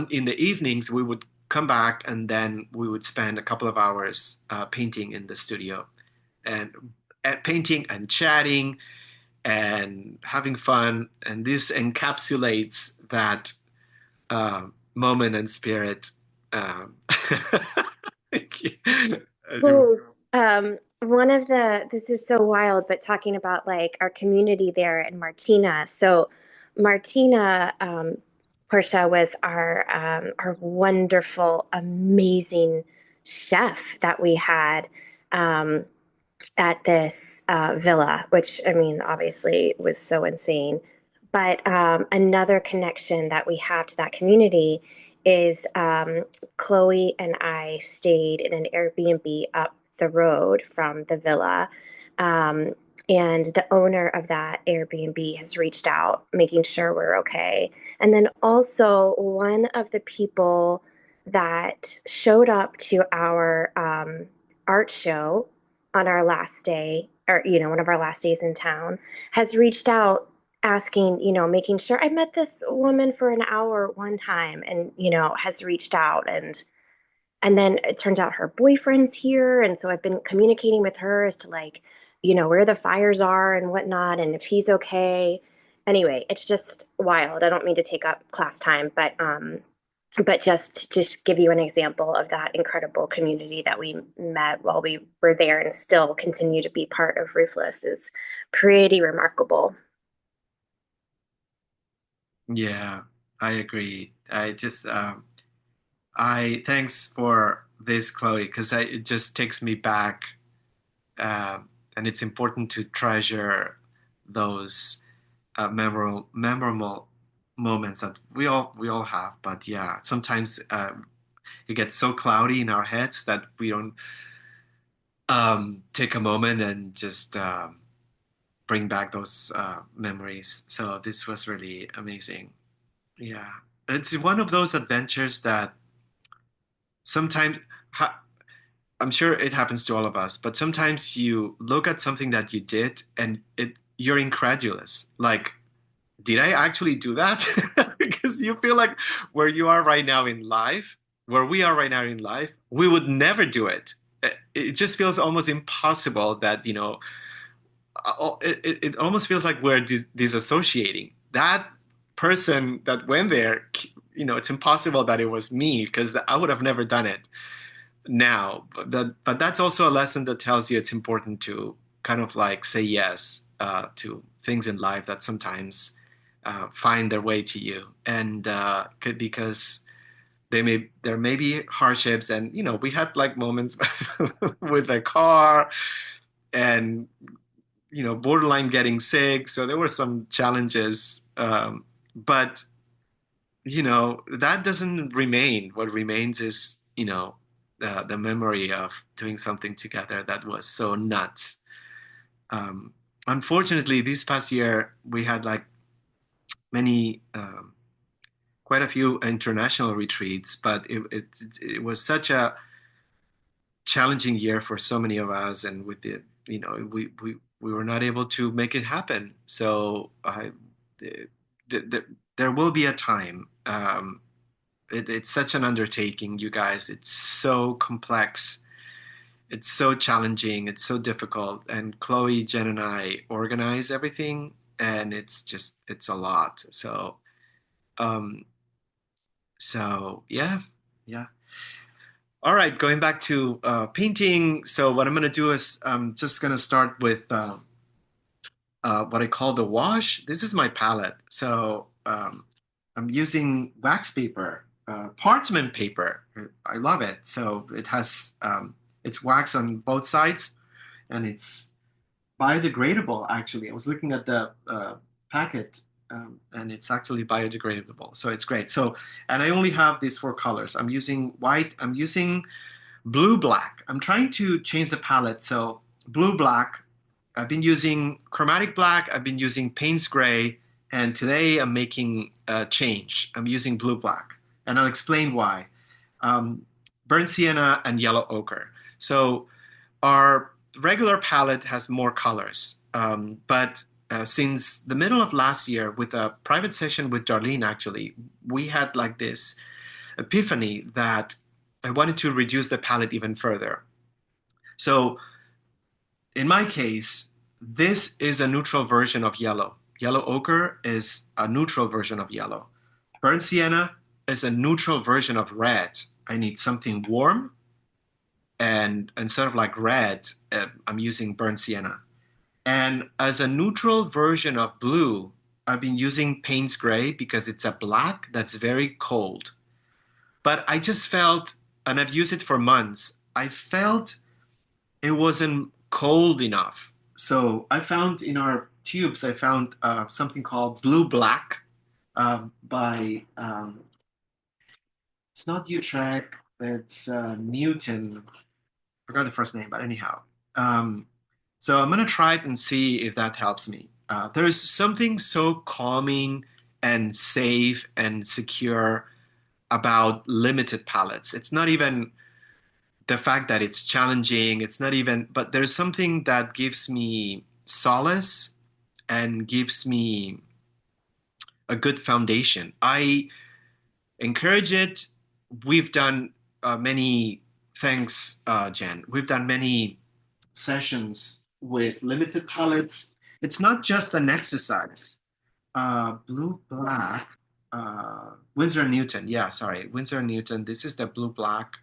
in the evenings, we would come back, and then we would spend a couple of hours painting in the studio, and painting and chatting and having fun. And this encapsulates that moment and spirit. Um, Well, one of this is so wild, but talking about like our community there in Martina. So Martina, Portia was our wonderful, amazing chef that we had um, at this villa, which I mean, obviously was so insane. But another connection that we have to that community is Chloe and I stayed in an Airbnb up the road from the villa. Um, and the owner of that Airbnb has reached out, making sure we're okay. And then also, one of the people that showed up to our art show on our last day, or, one of our last days in town, has reached out asking, making sure I met this woman for an hour one time and, has reached out and then it turns out her boyfriend's here. And so I've been communicating with her as to like, where the fires are and whatnot and if he's okay. Anyway, it's just wild. I don't mean to take up class time, but just to give you an example of that incredible community that we met while we were there and still continue to be part of Roofless is pretty remarkable. yeah, I agree. I thanks for this, Chloe, because it just takes me back, uh, and it's important to treasure those memorable moments that we all have. But yeah, sometimes it gets so cloudy in our heads that we don't take a moment and just bring back those memories. So this was really amazing. Yeah, it's one of those adventures that sometimes I'm sure it happens to all of us, but sometimes you look at something that you did and you're incredulous. Like, did I actually do that? Because you feel like where you are right now in life, where we are right now in life, we would never do it. It just feels almost impossible that, it almost feels like we're disassociating. That person that went there, it's impossible that it was me because I would have never done it now. But that's also a lesson that tells you it's important to kind of like say yes to things in life that sometimes find their way to you, and because there may be hardships, and we had like moments with the car and borderline getting sick, so there were some challenges, but that doesn't remain. What remains is the memory of doing something together that was so nuts. um, Unfortunately, this past year we had like many quite a few international retreats, but it was such a challenging year for so many of us, and with the we were not able to make it happen. So th- there will be a time. It's such an undertaking, you guys. It's so complex. It's so challenging. It's so difficult. And Chloe, Jen, and I organize everything, and it's a lot. Um, so yeah, yeah. All right, going back to painting. So what I'm going to do is I'm just going to start with what I call the wash. This is my palette. So I'm using wax paper, parchment paper. I love it. So it has it's wax on both sides, and it's biodegradable. Actually, I was looking at the packet, and it's actually biodegradable. So it's great. So, and I only have these four colors. I'm using white. I'm using blue black. I'm trying to change the palette. So blue black. I've been using chromatic black. I've been using Payne's gray, and today I'm making a change. I'm using blue black, and I'll explain why. Um, Burnt sienna and yellow ochre. So our regular palette has more colors, but since the middle of last year, with a private session with Darlene, actually, we had like this epiphany that I wanted to reduce the palette even further. So in my case, this is a neutral version of yellow. Yellow ochre is a neutral version of yellow. Burnt sienna is a neutral version of red. I need something warm, and instead of like red, I'm using burnt sienna. And as a neutral version of blue, I've been using Payne's Gray because it's a black that's very cold. But I just felt, and I've used it for months, I felt it wasn't cold enough. So I found in our tubes, I found something called Blue Black by, it's not Utrecht, it's Newton. I forgot the first name, but anyhow. Um, so I'm going to try it and see if that helps me. There's something so calming and safe and secure about limited palettes. It's not even the fact that it's challenging, it's not even, but there's something that gives me solace and gives me a good foundation. I encourage it. We've done many, thanks, Jen. We've done many sessions with limited palettes. It's not just an exercise. Blue black, Winsor and Newton. Yeah, sorry, Winsor and Newton. This is the blue black,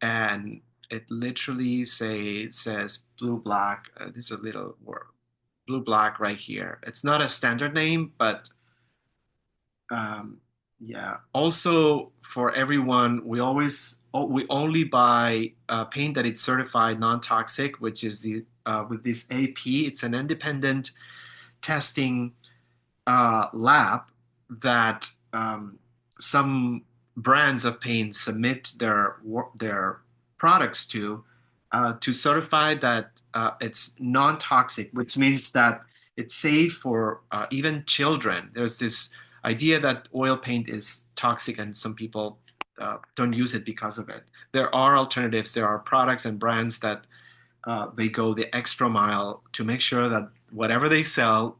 and it literally says blue black. This is a little word, blue black right here. It's not a standard name, but um, yeah. Also, for everyone, we only buy paint that it's certified non-toxic, which is the with this AP. It's an independent testing lab that some brands of paint submit their products to certify that it's non-toxic, which means that it's safe for even children. There's this idea that oil paint is toxic, and some people don't use it because of it. There are alternatives. There are products and brands that they go the extra mile to make sure that whatever they sell,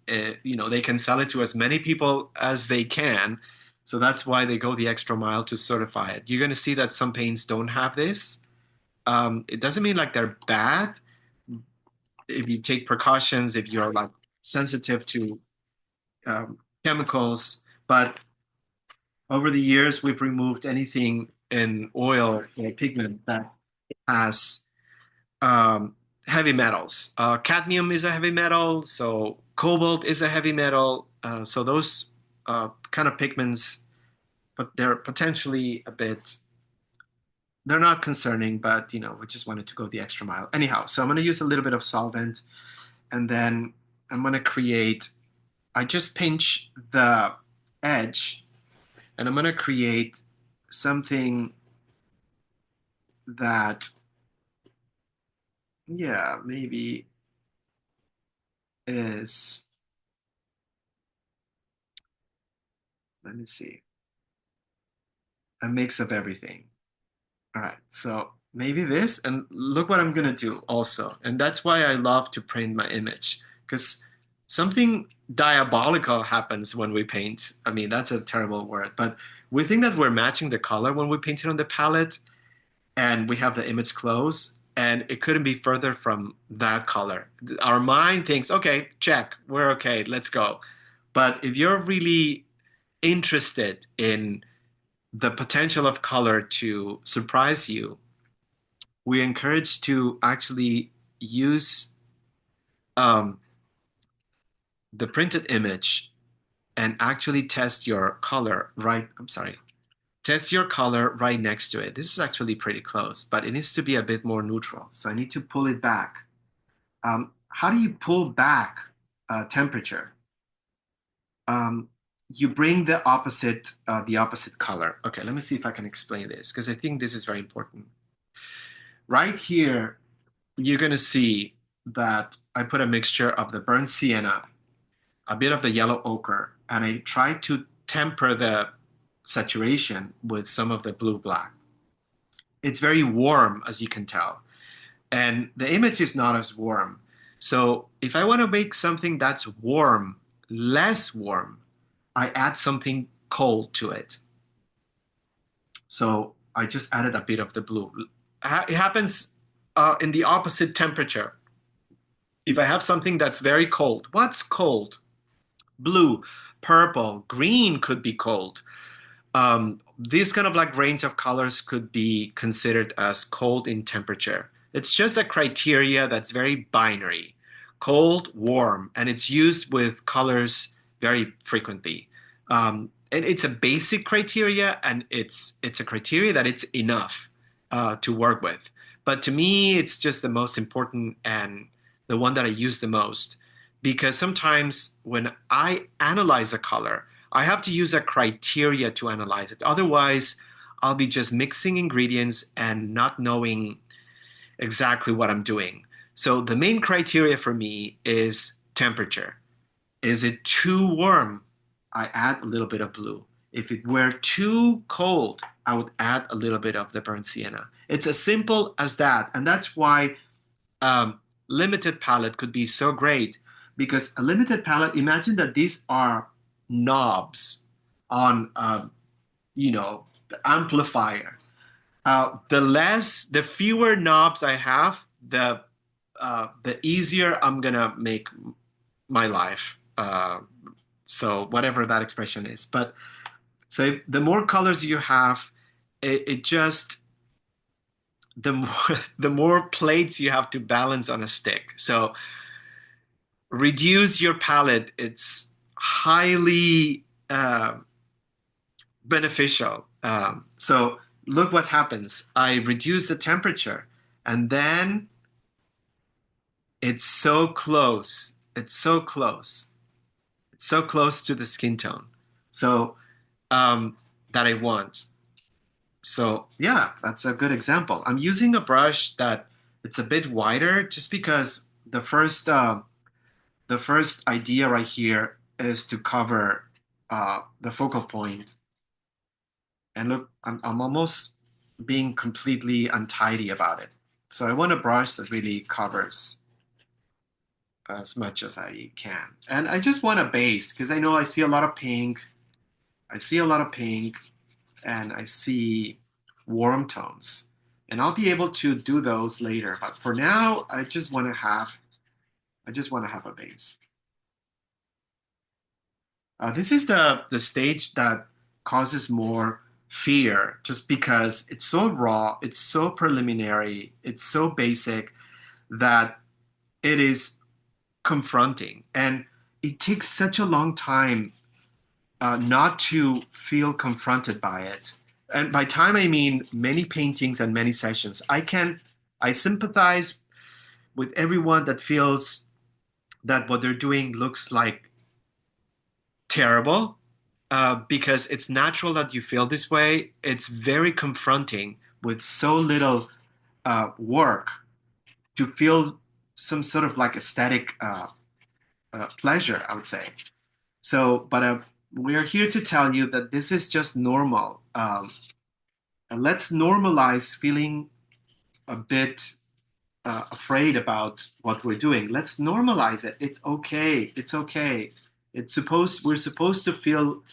they can sell it to as many people as they can. So that's why they go the extra mile to certify it. You're going to see that some paints don't have this. It doesn't mean like they're bad. If you take precautions, if you're like sensitive to chemicals, but over the years, we've removed anything in oil or pigment that has heavy metals. Cadmium is a heavy metal, so cobalt is a heavy metal. So those kind of pigments, but they're potentially a bit, they're not concerning, but we just wanted to go the extra mile. Anyhow, so I'm going to use a little bit of solvent, and then I'm going to create, I just pinch the edge, and I'm going to create something that, yeah, maybe is, let me see, a mix of everything. All right, so maybe this, and look what I'm gonna do also. And that's why I love to print my image, because something diabolical happens when we paint. I mean, that's a terrible word, but we think that we're matching the color when we paint it on the palette, and we have the image close, and it couldn't be further from that color. Our mind thinks, okay, check, we're okay, let's go. But if you're really interested in the potential of color to surprise you, we encourage to actually use um, the printed image and actually test your color right. I'm sorry. Test your color right next to it. This is actually pretty close, but it needs to be a bit more neutral. So I need to pull it back. How do you pull back temperature? You bring the opposite color. Okay, let me see if I can explain this because I think this is very important. Right here, you're going to see that I put a mixture of the burnt sienna, a bit of the yellow ochre, and I try to temper the saturation with some of the blue black. It's very warm, as you can tell, and the image is not as warm. So if I want to make something that's warm, less warm, I add something cold to it. So I just added a bit of the blue. It happens in the opposite temperature. If I have something that's very cold, what's cold? Blue, purple, green could be cold. These kind of like range of colors could be considered as cold in temperature. It's just a criteria that's very binary, cold, warm, and it's used with colors very frequently. And it's a basic criteria, and it's a criteria that it's enough to work with. But to me, it's just the most important and the one that I use the most because sometimes when I analyze a color, I have to use a criteria to analyze it. Otherwise, I'll be just mixing ingredients and not knowing exactly what I'm doing. So the main criteria for me is temperature. Is it too warm? I add a little bit of blue. If it were too cold, I would add a little bit of the burnt sienna. It's as simple as that. And that's why limited palette could be so great because a limited palette, imagine that these are knobs on, the amplifier. The fewer knobs I have, the easier I'm gonna make my life. So whatever that expression is, but so the more colors you have, it just the more the more plates you have to balance on a stick. So reduce your palette. It's highly beneficial. So look what happens. I reduce the temperature, and then it's so close. It's so close. It's so close to the skin tone. So that I want. So yeah, that's a good example. I'm using a brush that it's a bit wider just because the first idea right here is to cover the focal point. And look, I'm almost being completely untidy about it. So I want a brush that really covers as much as I can. And I just want a base because I know I see a lot of pink. I see a lot of pink and I see warm tones. And I'll be able to do those later. But for now, I just want to have a base. This is the stage that causes more fear just because it's so raw, it's so preliminary, it's so basic that it is confronting. And it takes such a long time not to feel confronted by it. And by time, I mean many paintings and many sessions. I sympathize with everyone that feels that what they're doing looks like terrible because it's natural that you feel this way. It's very confronting with so little work to feel some sort of like aesthetic pleasure, I would say. So, but we're here to tell you that this is just normal. And let's normalize feeling a bit afraid about what we're doing. Let's normalize it. It's okay. It's okay. We're supposed to feel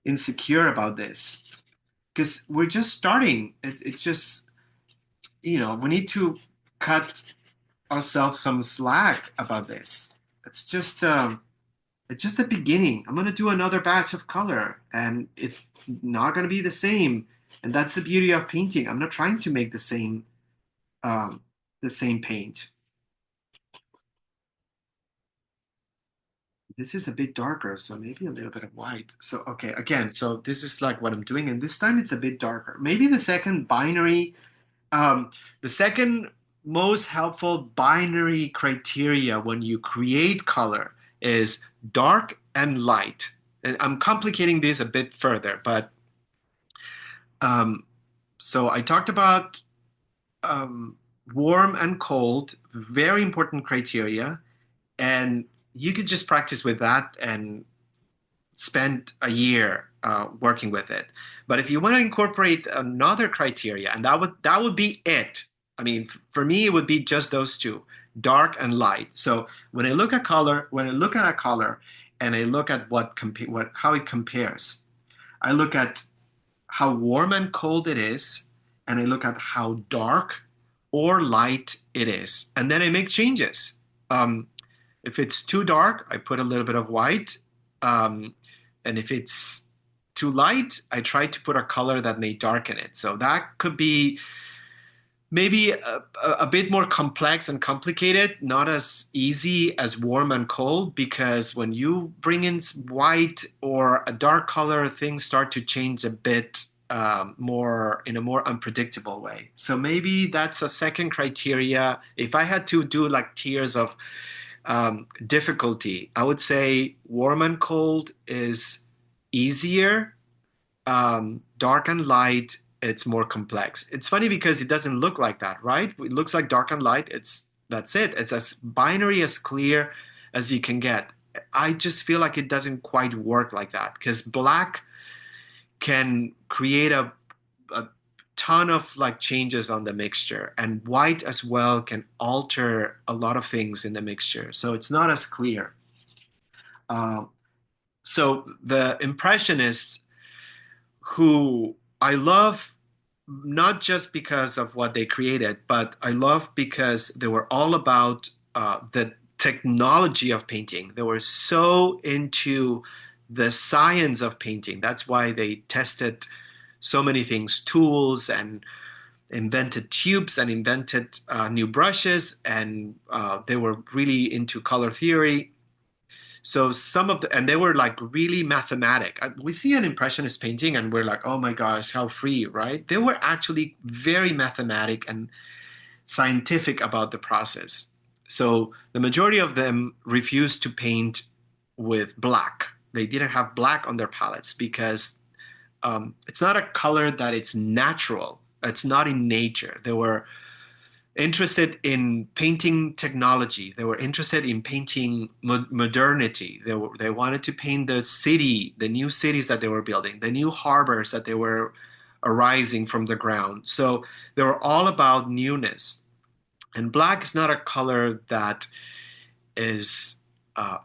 insecure about this because we're just starting. It's just, we need to cut ourselves some slack about this. It's just the beginning. I'm gonna do another batch of color, and it's not gonna be the same. And that's the beauty of painting. I'm not trying to make um, the same paint. This is a bit darker, so maybe a little bit of white. So, okay, again, so this is like what I'm doing, and this time it's a bit darker. Maybe the second most helpful binary criteria when you create color is dark and light. And I'm complicating this a bit further, but um, so I talked about um, warm and cold, very important criteria, and you could just practice with that and spend a year working with it. But if you want to incorporate another criteria, and that would be it. I mean, for me, it would be just those two, dark and light. So when I look at a color, and I look at how it compares, I look at how warm and cold it is, and I look at how dark or light it is, and then I make changes. Um, if it's too dark, I put a little bit of white, um, and if it's too light, I try to put a color that may darken it. So that could be maybe a bit more complex and complicated, not as easy as warm and cold, because when you bring in white or a dark color, things start to change a bit more in a more unpredictable way. So maybe that's a second criteria. If I had to do like tiers of difficulty, I would say warm and cold is easier, dark and light, it's more complex. It's funny because it doesn't look like that, right? It looks like dark and light. That's it. It's as binary, as clear as you can get. I just feel like it doesn't quite work like that because black can create a ton of like changes on the mixture, and white as well can alter a lot of things in the mixture. So it's not as clear. Uh, so the Impressionists, who I love not just because of what they created, but I love because they were all about the technology of painting. They were so into the science of painting. That's why they tested so many things, tools, and invented tubes and invented new brushes, and they were really into color theory. So some of the, and they were like really mathematic. We see an impressionist painting and we're like, oh my gosh, how free, right? They were actually very mathematic and scientific about the process. So the majority of them refused to paint with black. They didn't have black on their palettes because it's not a color that it's natural. It's not in nature. They were interested in painting technology. They were interested in painting modernity. They wanted to paint the city, the new cities that they were building, the new harbors that they were arising from the ground. So they were all about newness. And black is not a color that is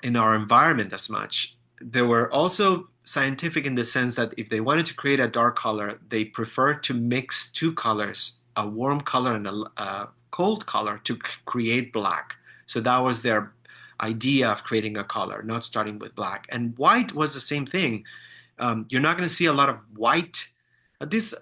in our environment as much. They were also scientific in the sense that if they wanted to create a dark color, they preferred to mix two colors, a warm color and a cold color, to create black. So that was their idea of creating a color, not starting with black. And white was the same thing. You're not going to see a lot of white. This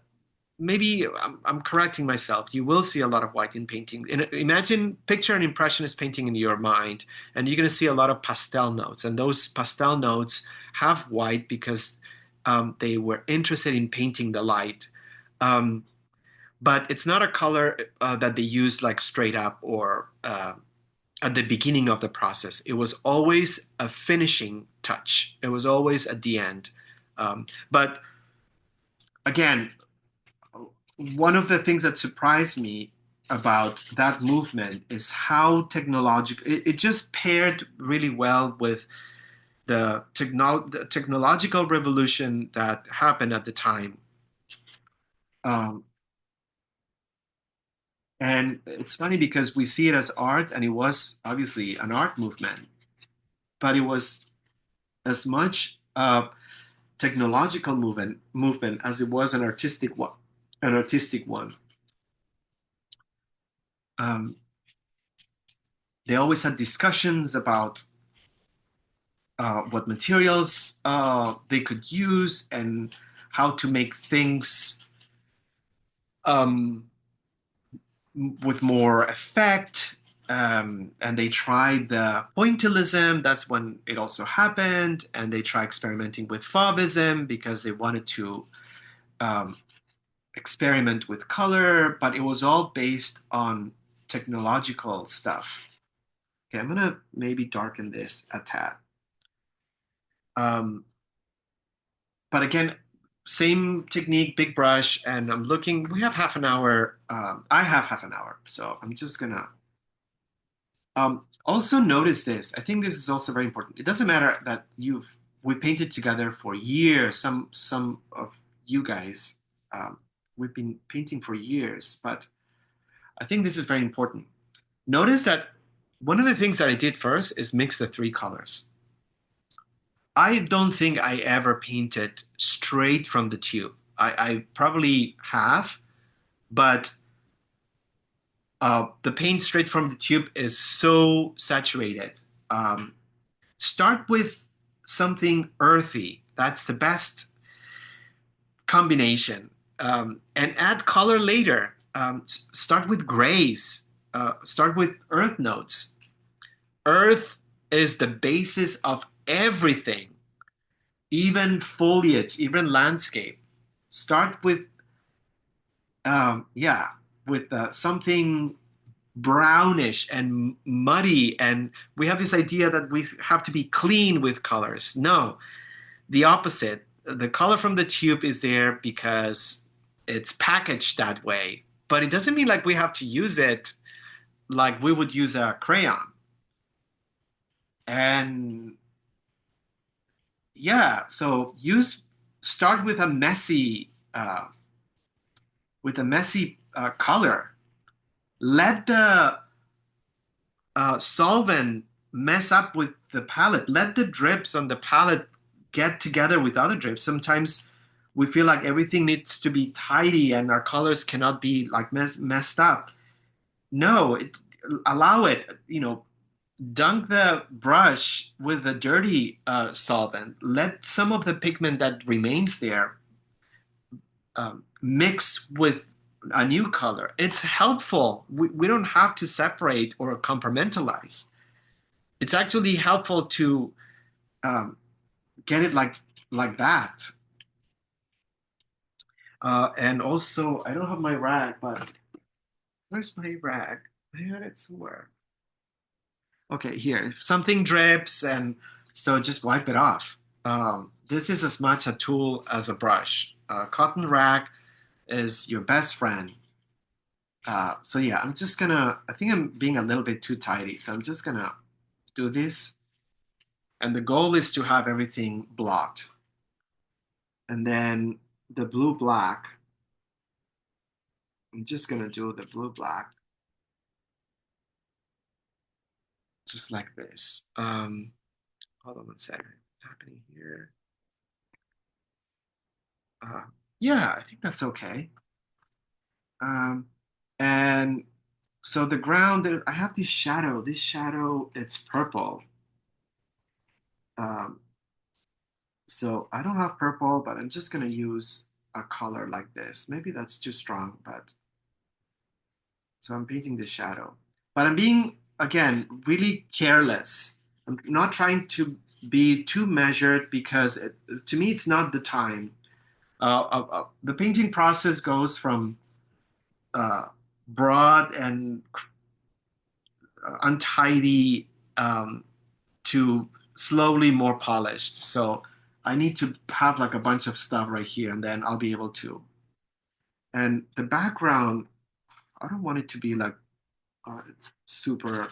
maybe I'm correcting myself. You will see a lot of white in painting. Imagine, picture an impressionist painting in your mind, and you're going to see a lot of pastel notes. And those pastel notes have white because they were interested in painting the light. But it's not a color that they used like straight up or at the beginning of the process. It was always a finishing touch. It was always at the end. But again, one of the things that surprised me about that movement is how technological it just paired really well with the technological revolution that happened at the time. Um, and it's funny because we see it as art, and it was obviously an art movement, but it was as much a technological movement as it was an artistic one. An artistic one. Um, they always had discussions about what materials they could use and how to make things um, with more effect. And they tried the pointillism. That's when it also happened. And they tried experimenting with Fauvism because they wanted to um, experiment with color, but it was all based on technological stuff. Okay, I'm gonna maybe darken this a tad. Um, but again, same technique, big brush, and I'm looking, we have half an hour. I have half an hour, so I'm just gonna also notice this. I think this is also very important. It doesn't matter that we painted together for years. Some of you guys, we've been painting for years, but I think this is very important. Notice that one of the things that I did first is mix the three colors. I don't think I ever painted straight from the tube. I probably have, but the paint straight from the tube is so saturated. Um, Start with something earthy. That's the best combination. And add color later. Start with grays. Start with earth notes. Earth is the basis of everything, even foliage, even landscape. Start with, yeah, with something brownish and muddy. And we have this idea that we have to be clean with colors. No, the opposite. The color from the tube is there because it's packaged that way, but it doesn't mean like we have to use it like we would use a crayon. And yeah, so use start with a messy color. Let the solvent mess up with the palette. Let the drips on the palette get together with other drips. Sometimes we feel like everything needs to be tidy and our colors cannot be like messed up. No, allow it. Dunk the brush with a dirty solvent. Let some of the pigment that remains there mix with a new color. It's helpful. We don't have to separate or compartmentalize. It's actually helpful to um, get it like that. And also, I don't have my rag, but where's my rag? I had it somewhere. Okay, here. If something drips, and so just wipe it off. This is as much a tool as a brush. Cotton rag is your best friend. So yeah, I think I'm being a little bit too tidy. So I'm just gonna do this. And the goal is to have everything blocked. And then the blue black, I'm just gonna do the blue black just like this. Hold on one second. What's happening here? Uh, yeah, I think that's okay. Um, and so the ground, I have this shadow. This shadow, it's purple. Um, so I don't have purple, but I'm just gonna use a color like this. Maybe that's too strong, but so I'm painting the shadow. But I'm being, again, really careless. I'm not trying to be too measured because to me, it's not the time. The painting process goes from uh, broad and untidy to slowly more polished. So I need to have like a bunch of stuff right here, and then I'll be able to. And the background, I don't want it to be like uh, super.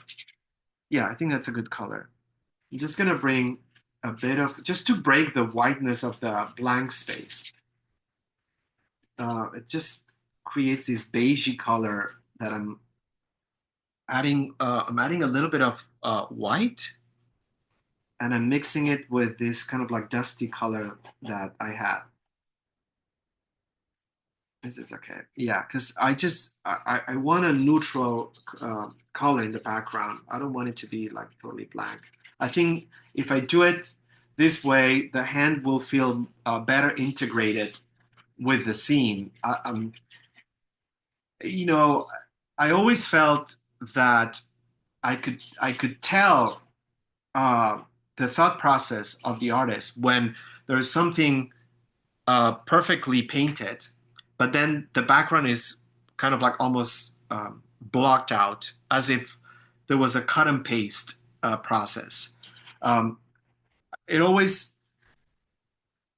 Yeah, I think that's a good color. I'm just gonna bring a bit of, just to break the whiteness of the blank space. It just creates this beigey color that I'm adding. I'm adding a little bit of white, and I'm mixing it with this kind of like dusty color that I had. This is okay. Yeah, because I want a neutral color in the background. I don't want it to be like totally blank. I think if I do it this way, the hand will feel better integrated with the scene. You know, I always felt that I could tell uh, the thought process of the artist when there's something perfectly painted, but then the background is kind of like almost blocked out, as if there was a cut and paste process. Um, it always,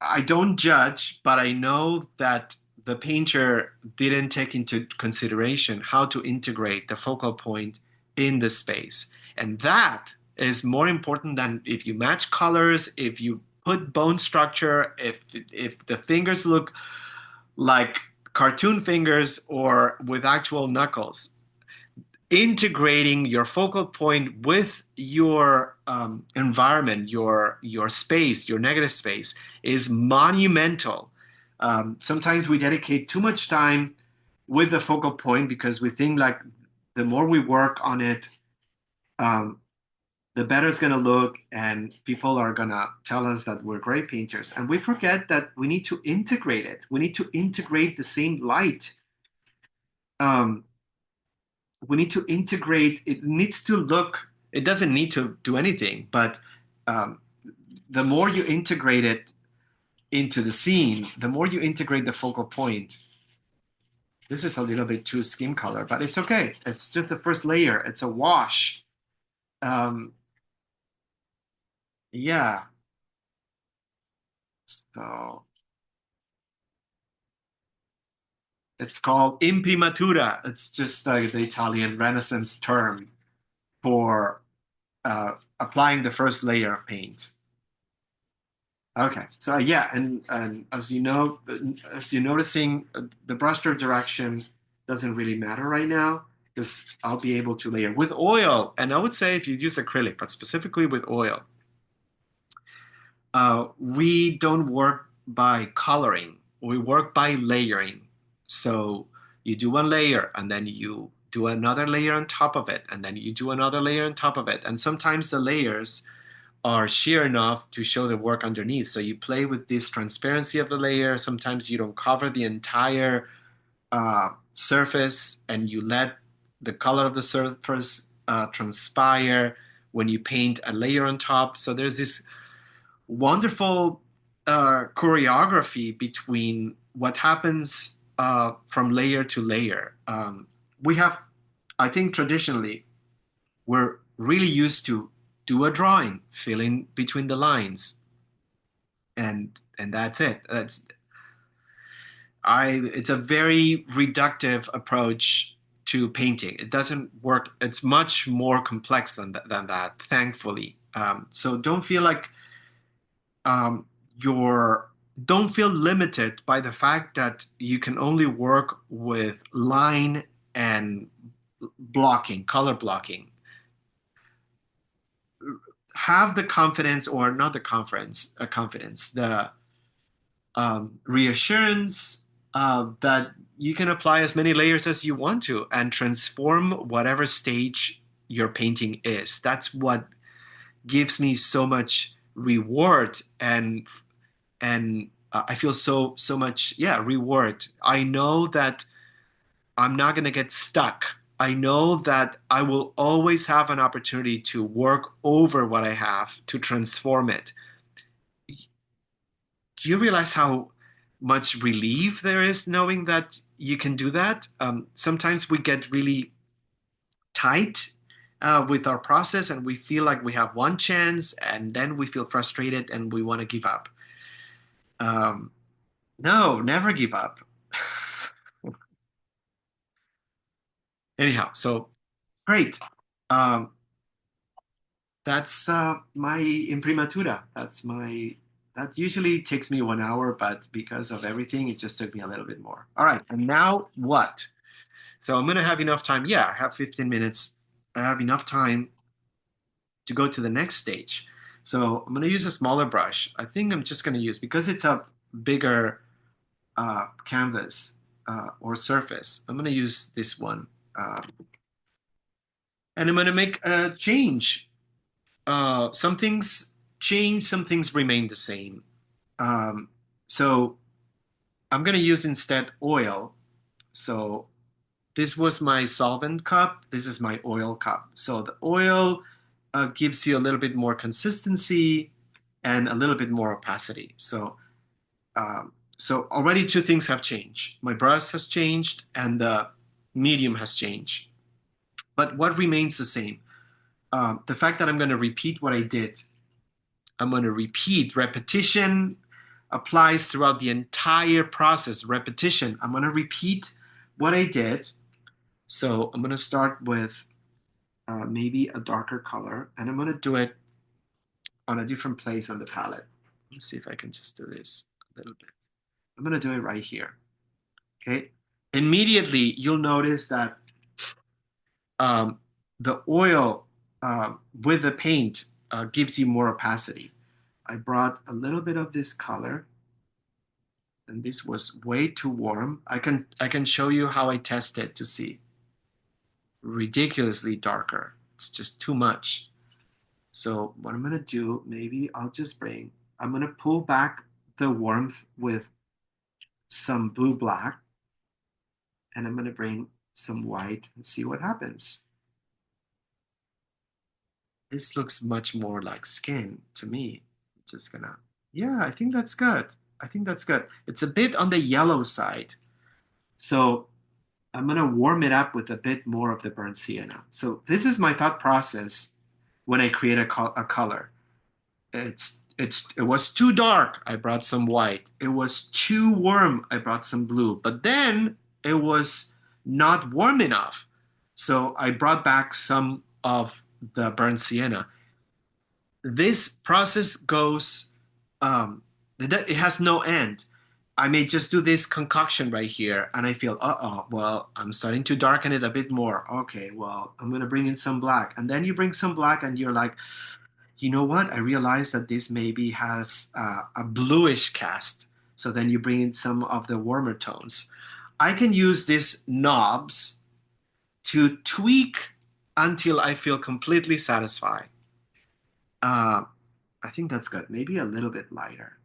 I don't judge, but I know that the painter didn't take into consideration how to integrate the focal point in the space. And that is more important than if you match colors, if you put bone structure, if the fingers look like cartoon fingers or with actual knuckles. Integrating your focal point with your environment, your space, your negative space is monumental. Sometimes we dedicate too much time with the focal point because we think like the more we work on it, um, the better it's going to look, and people are going to tell us that we're great painters. And we forget that we need to integrate it. We need to integrate the same light. Um, we need to integrate, it needs to look, it doesn't need to do anything, but um, the more you integrate it into the scene, the more you integrate the focal point. This is a little bit too skin color, but it's okay. It's just the first layer. It's a wash. Um, yeah. So it's called imprimatura. It's just like the Italian Renaissance term for applying the first layer of paint. Okay, so yeah, and as you know, as you're noticing, the brushstroke direction doesn't really matter right now because I'll be able to layer with oil. And I would say if you use acrylic, but specifically with oil, we don't work by coloring. We work by layering. So you do one layer and then you do another layer on top of it, and then you do another layer on top of it. And sometimes the layers are sheer enough to show the work underneath. So you play with this transparency of the layer. Sometimes you don't cover the entire surface and you let the color of the surface transpire when you paint a layer on top. So there's this wonderful choreography between what happens from layer to layer. We have, I think, traditionally, we're really used to do a drawing, fill in between the lines, and that's it. It's a very reductive approach to painting. It doesn't work. It's much more complex than that, thankfully. So don't feel like um, you're don't feel limited by the fact that you can only work with line and blocking, color blocking. Have the confidence, or not the confidence, the reassurance that you can apply as many layers as you want to and transform whatever stage your painting is. That's what gives me so much reward, and I feel so much, yeah, reward. I know that I'm not going to get stuck. I know that I will always have an opportunity to work over what I have to transform it. Do you realize how much relief there is knowing that you can do that? Sometimes we get really tight with our process and we feel like we have one chance and then we feel frustrated and we want to give up. Um, no, never give up. Anyhow, so great. Um, that's my imprimatura. That usually takes me 1 hour, but because of everything, it just took me a little bit more. All right, and now what? So I'm gonna have enough time. Yeah, I have 15 minutes. I have enough time to go to the next stage. So I'm gonna use a smaller brush. I think I'm just gonna use, because it's a bigger canvas or surface, I'm gonna use this one. And I'm gonna make a change. Some things change, some things remain the same. Um, so I'm gonna use instead oil. So this was my solvent cup. This is my oil cup. So the oil gives you a little bit more consistency and a little bit more opacity. So already two things have changed. My brush has changed and the medium has changed. But what remains the same? The fact that I'm going to repeat what I did. I'm going to repeat. Repetition applies throughout the entire process. Repetition. I'm going to repeat what I did. So I'm going to start with maybe a darker color, and I'm going to do it on a different place on the palette. Let's see if I can just do this a little bit. I'm going to do it right here. Okay. Immediately, you'll notice that the oil with the paint gives you more opacity. I brought a little bit of this color and this was way too warm. I can show you how I tested to see. Ridiculously darker. It's just too much. So what I'm gonna do, maybe I'm gonna pull back the warmth with some blue black, and I'm gonna bring some white and see what happens. This looks much more like skin to me. Just gonna, yeah, I think that's good. I think that's good. It's a bit on the yellow side. So I'm gonna warm it up with a bit more of the burnt sienna. So this is my thought process when I create a color. It was too dark. I brought some white. It was too warm. I brought some blue. But then it was not warm enough. So I brought back some of the burnt sienna. This process goes, it has no end. I may just do this concoction right here and I feel, well, I'm starting to darken it a bit more. Okay, well, I'm going to bring in some black. And then you bring some black and you're like, you know what? I realized that this maybe has a bluish cast. So then you bring in some of the warmer tones. I can use these knobs to tweak until I feel completely satisfied. Uh, I think that's good. Maybe a little bit lighter.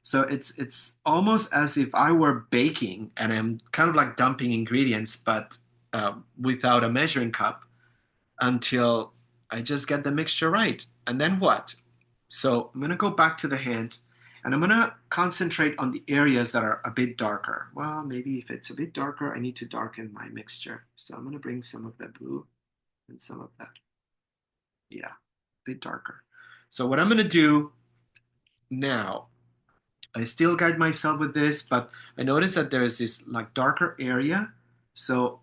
So it's almost as if I were baking and I'm kind of like dumping ingredients, but without a measuring cup until I just get the mixture right. And then what? So I'm gonna go back to the hand and I'm gonna concentrate on the areas that are a bit darker. Well, maybe if it's a bit darker, I need to darken my mixture. So I'm gonna bring some of that blue and some of that. Yeah, a bit darker. So what I'm gonna do now, I still guide myself with this, but I notice that there is this like darker area. So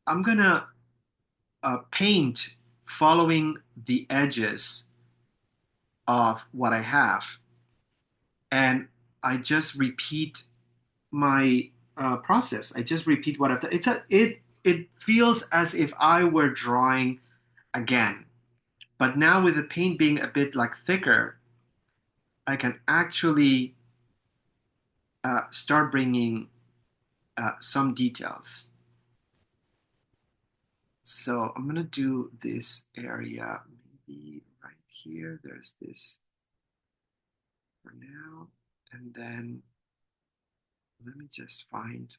I'm gonna paint following the edges of what I have. And I just repeat my process. I just repeat what I've done. It feels as if I were drawing again. But now with the paint being a bit like thicker, I can actually start bringing some details. So I'm gonna do this area maybe right here. There's this for now. And then let me just find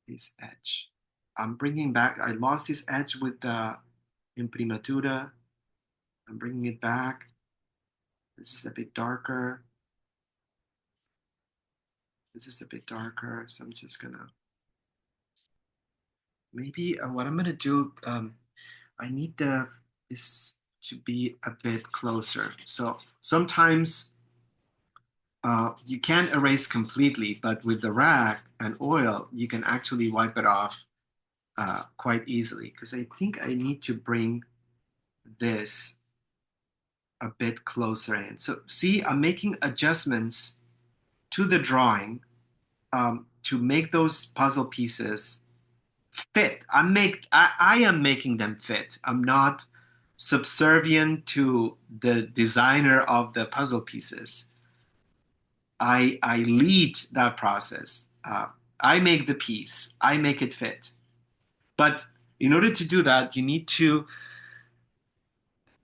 this edge. I'm bringing back, I lost this edge with the imprimatura. I'm bringing it back. This is a bit darker. This is a bit darker. So I'm just gonna, maybe what I'm gonna do, I need this to be a bit closer. So sometimes you can't erase completely, but with the rag and oil, you can actually wipe it off quite easily because I think I need to bring this a bit closer in. So see, I'm making adjustments to the drawing to make those puzzle pieces fit. I am making them fit. I'm not subservient to the designer of the puzzle pieces. I lead that process. I make the piece. I make it fit. But in order to do that, you need to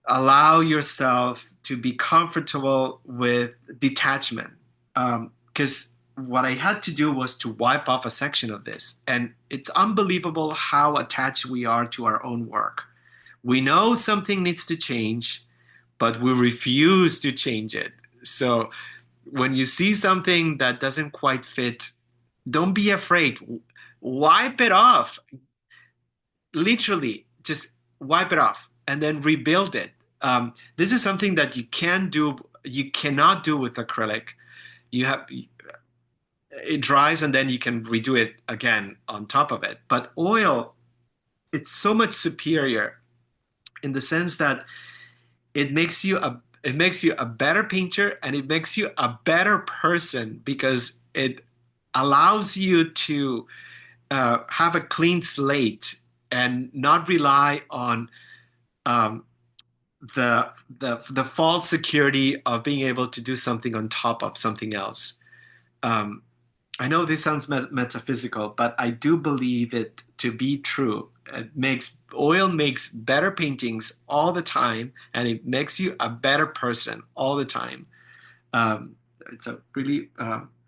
allow yourself to be comfortable with detachment. Because what I had to do was to wipe off a section of this. And it's unbelievable how attached we are to our own work. We know something needs to change, but we refuse to change it. So when you see something that doesn't quite fit, don't be afraid. Wipe it off. Literally, just wipe it off and then rebuild it. This is something that you cannot do with acrylic. You have it dries and then you can redo it again on top of it. But oil, it's so much superior in the sense that it makes you a better painter and it makes you a better person because it allows you to have a clean slate and not rely on um, the false security of being able to do something on top of something else. I know this sounds metaphysical, but I do believe it to be true. Oil makes better paintings all the time, and it makes you a better person all the time. Um, it's a really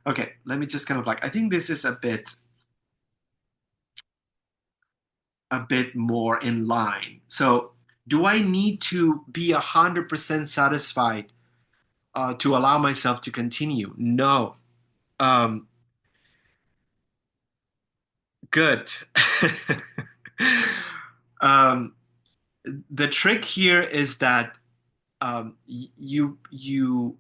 okay. Let me just kind of like I think this is a bit more in line. So, do I need to be 100% satisfied to allow myself to continue? No. Um, Good. um, the trick here is that you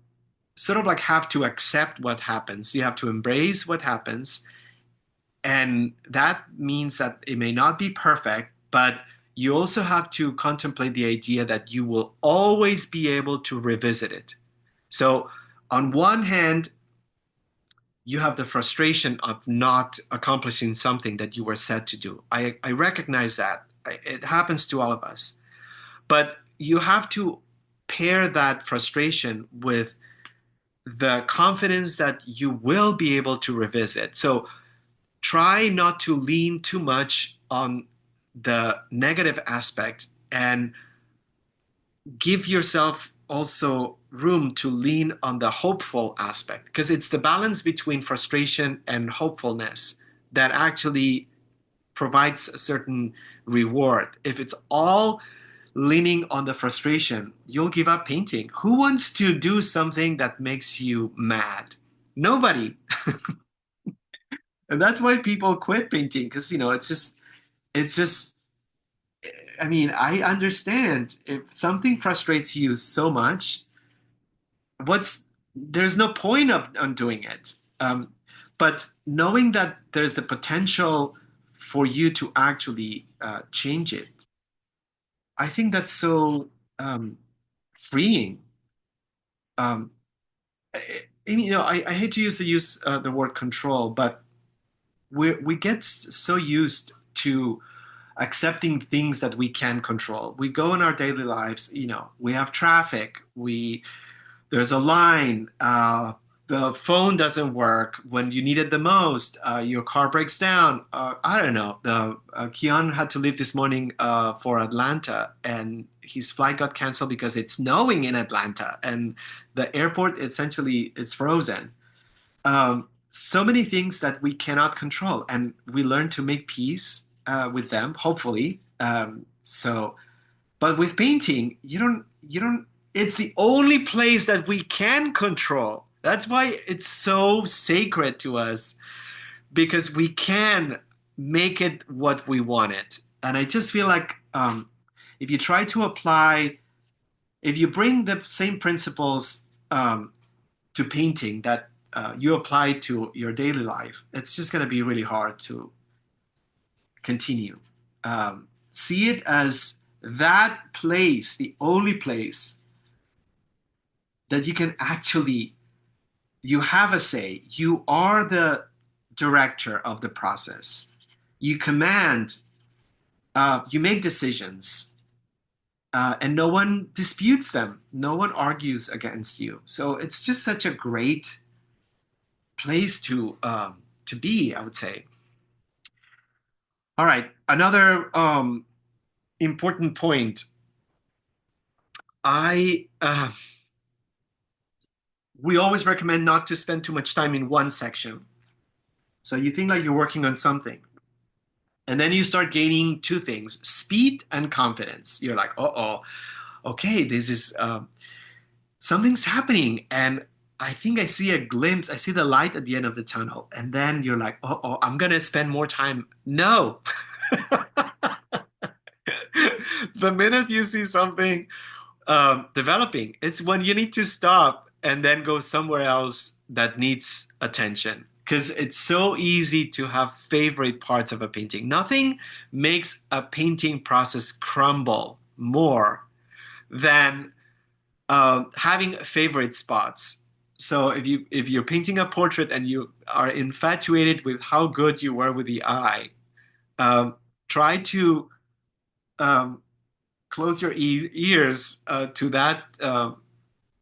sort of like have to accept what happens. You have to embrace what happens, and that means that it may not be perfect, but you also have to contemplate the idea that you will always be able to revisit it. So, on one hand, you have the frustration of not accomplishing something that you were set to do. I recognize that. It happens to all of us. But you have to pair that frustration with the confidence that you will be able to revisit. So try not to lean too much on the negative aspect and give yourself also room to lean on the hopeful aspect because it's the balance between frustration and hopefulness that actually provides a certain reward. If it's all leaning on the frustration, you'll give up painting. Who wants to do something that makes you mad? Nobody. And that's why people quit painting because, it's just, I mean, I understand if something frustrates you so much, what's there's no point of undoing it. But knowing that there's the potential for you to actually change it, I think that's so freeing. Um, I hate to use the word control, but we get so used to accepting things that we can control. We go in our daily lives, we have traffic, there's a line, the phone doesn't work when you need it the most, your car breaks down. I don't know. The Kian had to leave this morning for Atlanta, and his flight got canceled because it's snowing in Atlanta, and the airport essentially is frozen. So many things that we cannot control, and we learn to make peace with them, hopefully. But with painting, you don't, it's the only place that we can control. That's why it's so sacred to us because we can make it what we want it. And I just feel like if you try to apply, if you bring the same principles to painting that you apply to your daily life, it's just going to be really hard to continue. See it as that place, the only place that you can actually, you have a say. You are the director of the process. You command, you make decisions, and no one disputes them. No one argues against you. So it's just such a great place to be, I would say. All right, another important point. I We always recommend not to spend too much time in one section. So you think like you're working on something, and then you start gaining two things: speed and confidence. You're like, oh, okay, this is something's happening, and I think I see a glimpse. I see the light at the end of the tunnel, and then you're like, oh, I'm gonna spend more time. No. The minute you see something developing. It's when you need to stop and then go somewhere else that needs attention. Because it's so easy to have favorite parts of a painting. Nothing makes a painting process crumble more than having favorite spots. So if you're painting a portrait and you are infatuated with how good you were with the eye, try to um, close your ears to that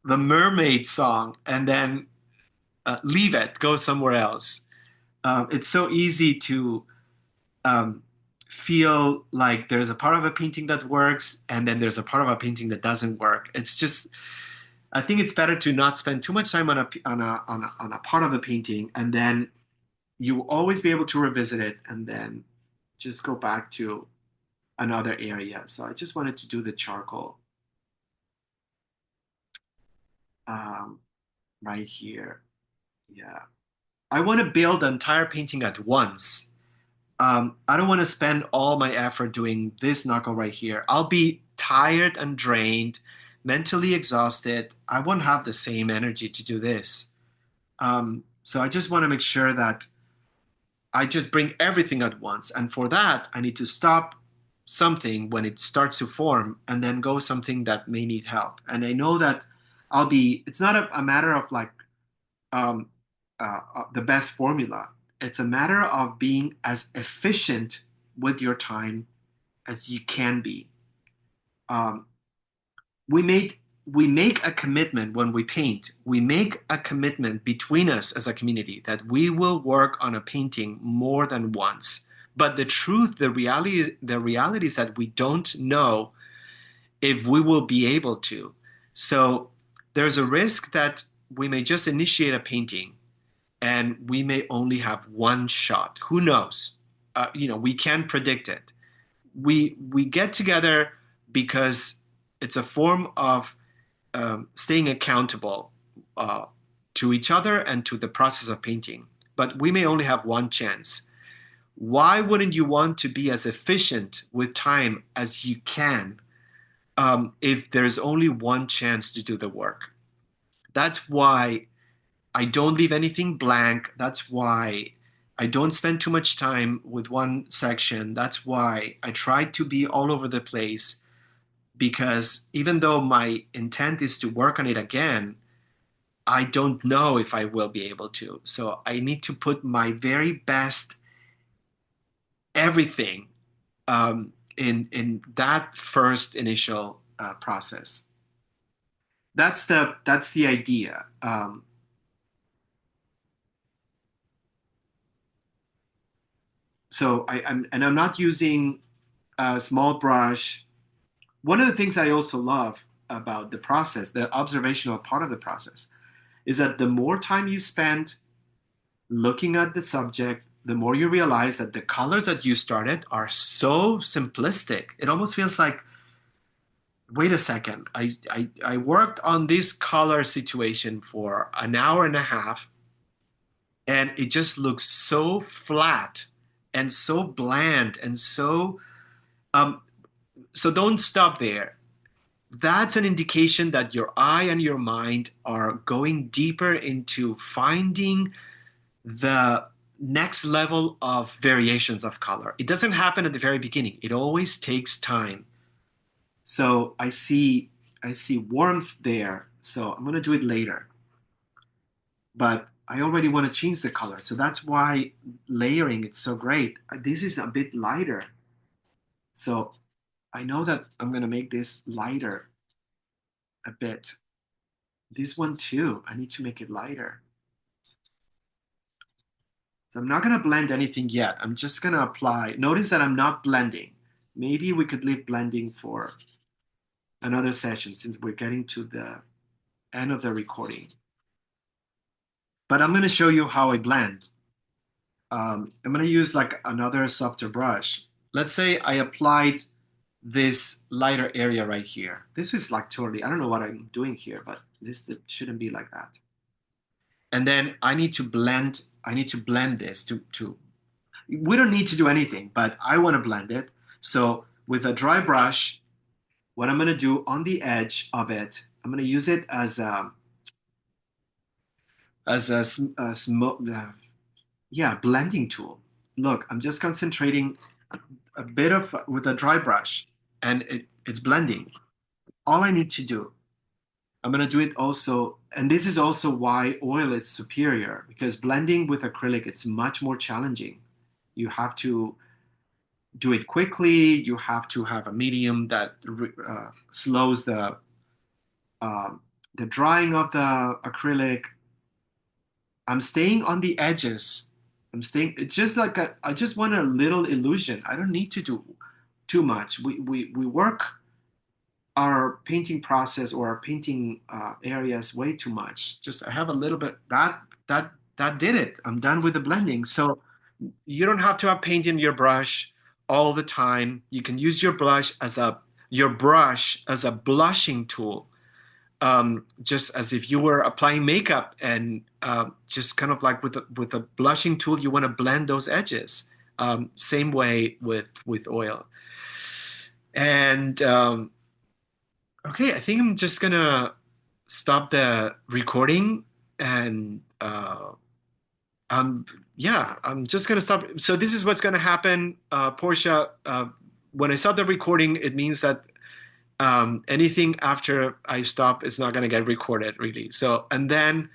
the mermaid song and then leave it, go somewhere else. It's so easy to um, feel like there's a part of a painting that works and then there's a part of a painting that doesn't work. It's just, I think it's better to not spend too much time on a part of the painting, and then you will always be able to revisit it and then just go back to another area. So I just wanted to do the charcoal um, right here. Yeah. I want to build the entire painting at once. I don't want to spend all my effort doing this knuckle right here. I'll be tired and drained, mentally exhausted. I won't have the same energy to do this. So I just want to make sure that I just bring everything at once. And for that, I need to stop something when it starts to form and then go something that may need help. And I know that it's not a matter of like um, the best formula. It's a matter of being as efficient with your time as you can be. Um, we make a commitment when we paint. We make a commitment between us as a community that we will work on a painting more than once. But the reality is that we don't know if we will be able to. So there's a risk that we may just initiate a painting and we may only have one shot. Who knows? We can't predict it. We get together because it's a form of staying accountable uh, to each other and to the process of painting. But we may only have one chance. Why wouldn't you want to be as efficient with time as you can if there's only one chance to do the work? That's why I don't leave anything blank. That's why I don't spend too much time with one section. That's why I try to be all over the place because even though my intent is to work on it again, I don't know if I will be able to. So I need to put my very best everything in that first initial process. That's the idea. So I'm not using a small brush. One of the things I also love about the process, the observational part of the process, is that the more time you spend looking at the subject, the more you realize that the colors that you started are so simplistic. It almost feels like, wait a second, I worked on this color situation for an hour and a half, and it just looks so flat and so bland and um, so don't stop there. That's an indication that your eye and your mind are going deeper into finding the next level of variations of color. It doesn't happen at the very beginning. It always takes time. So I see warmth there. So I'm going to do it later. But I already want to change the color. So that's why layering it's so great. This is a bit lighter. So I know that I'm going to make this lighter a bit. This one too, I need to make it lighter. So I'm not going to blend anything yet. I'm just going to apply. Notice that I'm not blending. Maybe we could leave blending for another session since we're getting to the end of the recording. But I'm going to show you how I blend. I'm going to use like another softer brush. Let's say I applied this lighter area right here. This is like totally, I don't know what I'm doing here, but this shouldn't be like that. And then I need to blend this to we don't need to do anything, but I want to blend it. So with a dry brush, what I'm going to do on the edge of it, I'm going to use it as a yeah, blending tool. Look, I'm just concentrating a bit of with a dry brush, and it's blending. All I need to do, I'm going to do it also, and this is also why oil is superior, because blending with acrylic, it's much more challenging. You have to do it quickly. You have to have a medium that slows um, the drying of the acrylic. I'm staying on the edges I'm staying. It's just like I just want a little illusion. I don't need to do too much. We work our painting process or our painting areas way too much. Just I have a little bit that did it. I'm done with the blending. So you don't have to have paint in your brush all the time. You can use your brush as a blushing tool, just as if you were applying makeup and just kind of like with a blushing tool, you want to blend those edges. Same way with oil. And okay, I think I'm just gonna stop the recording and um, yeah, I'm just gonna stop. So this is what's gonna happen, Portia. When I stop the recording, it means that anything after I stop is not gonna get recorded, really. So and then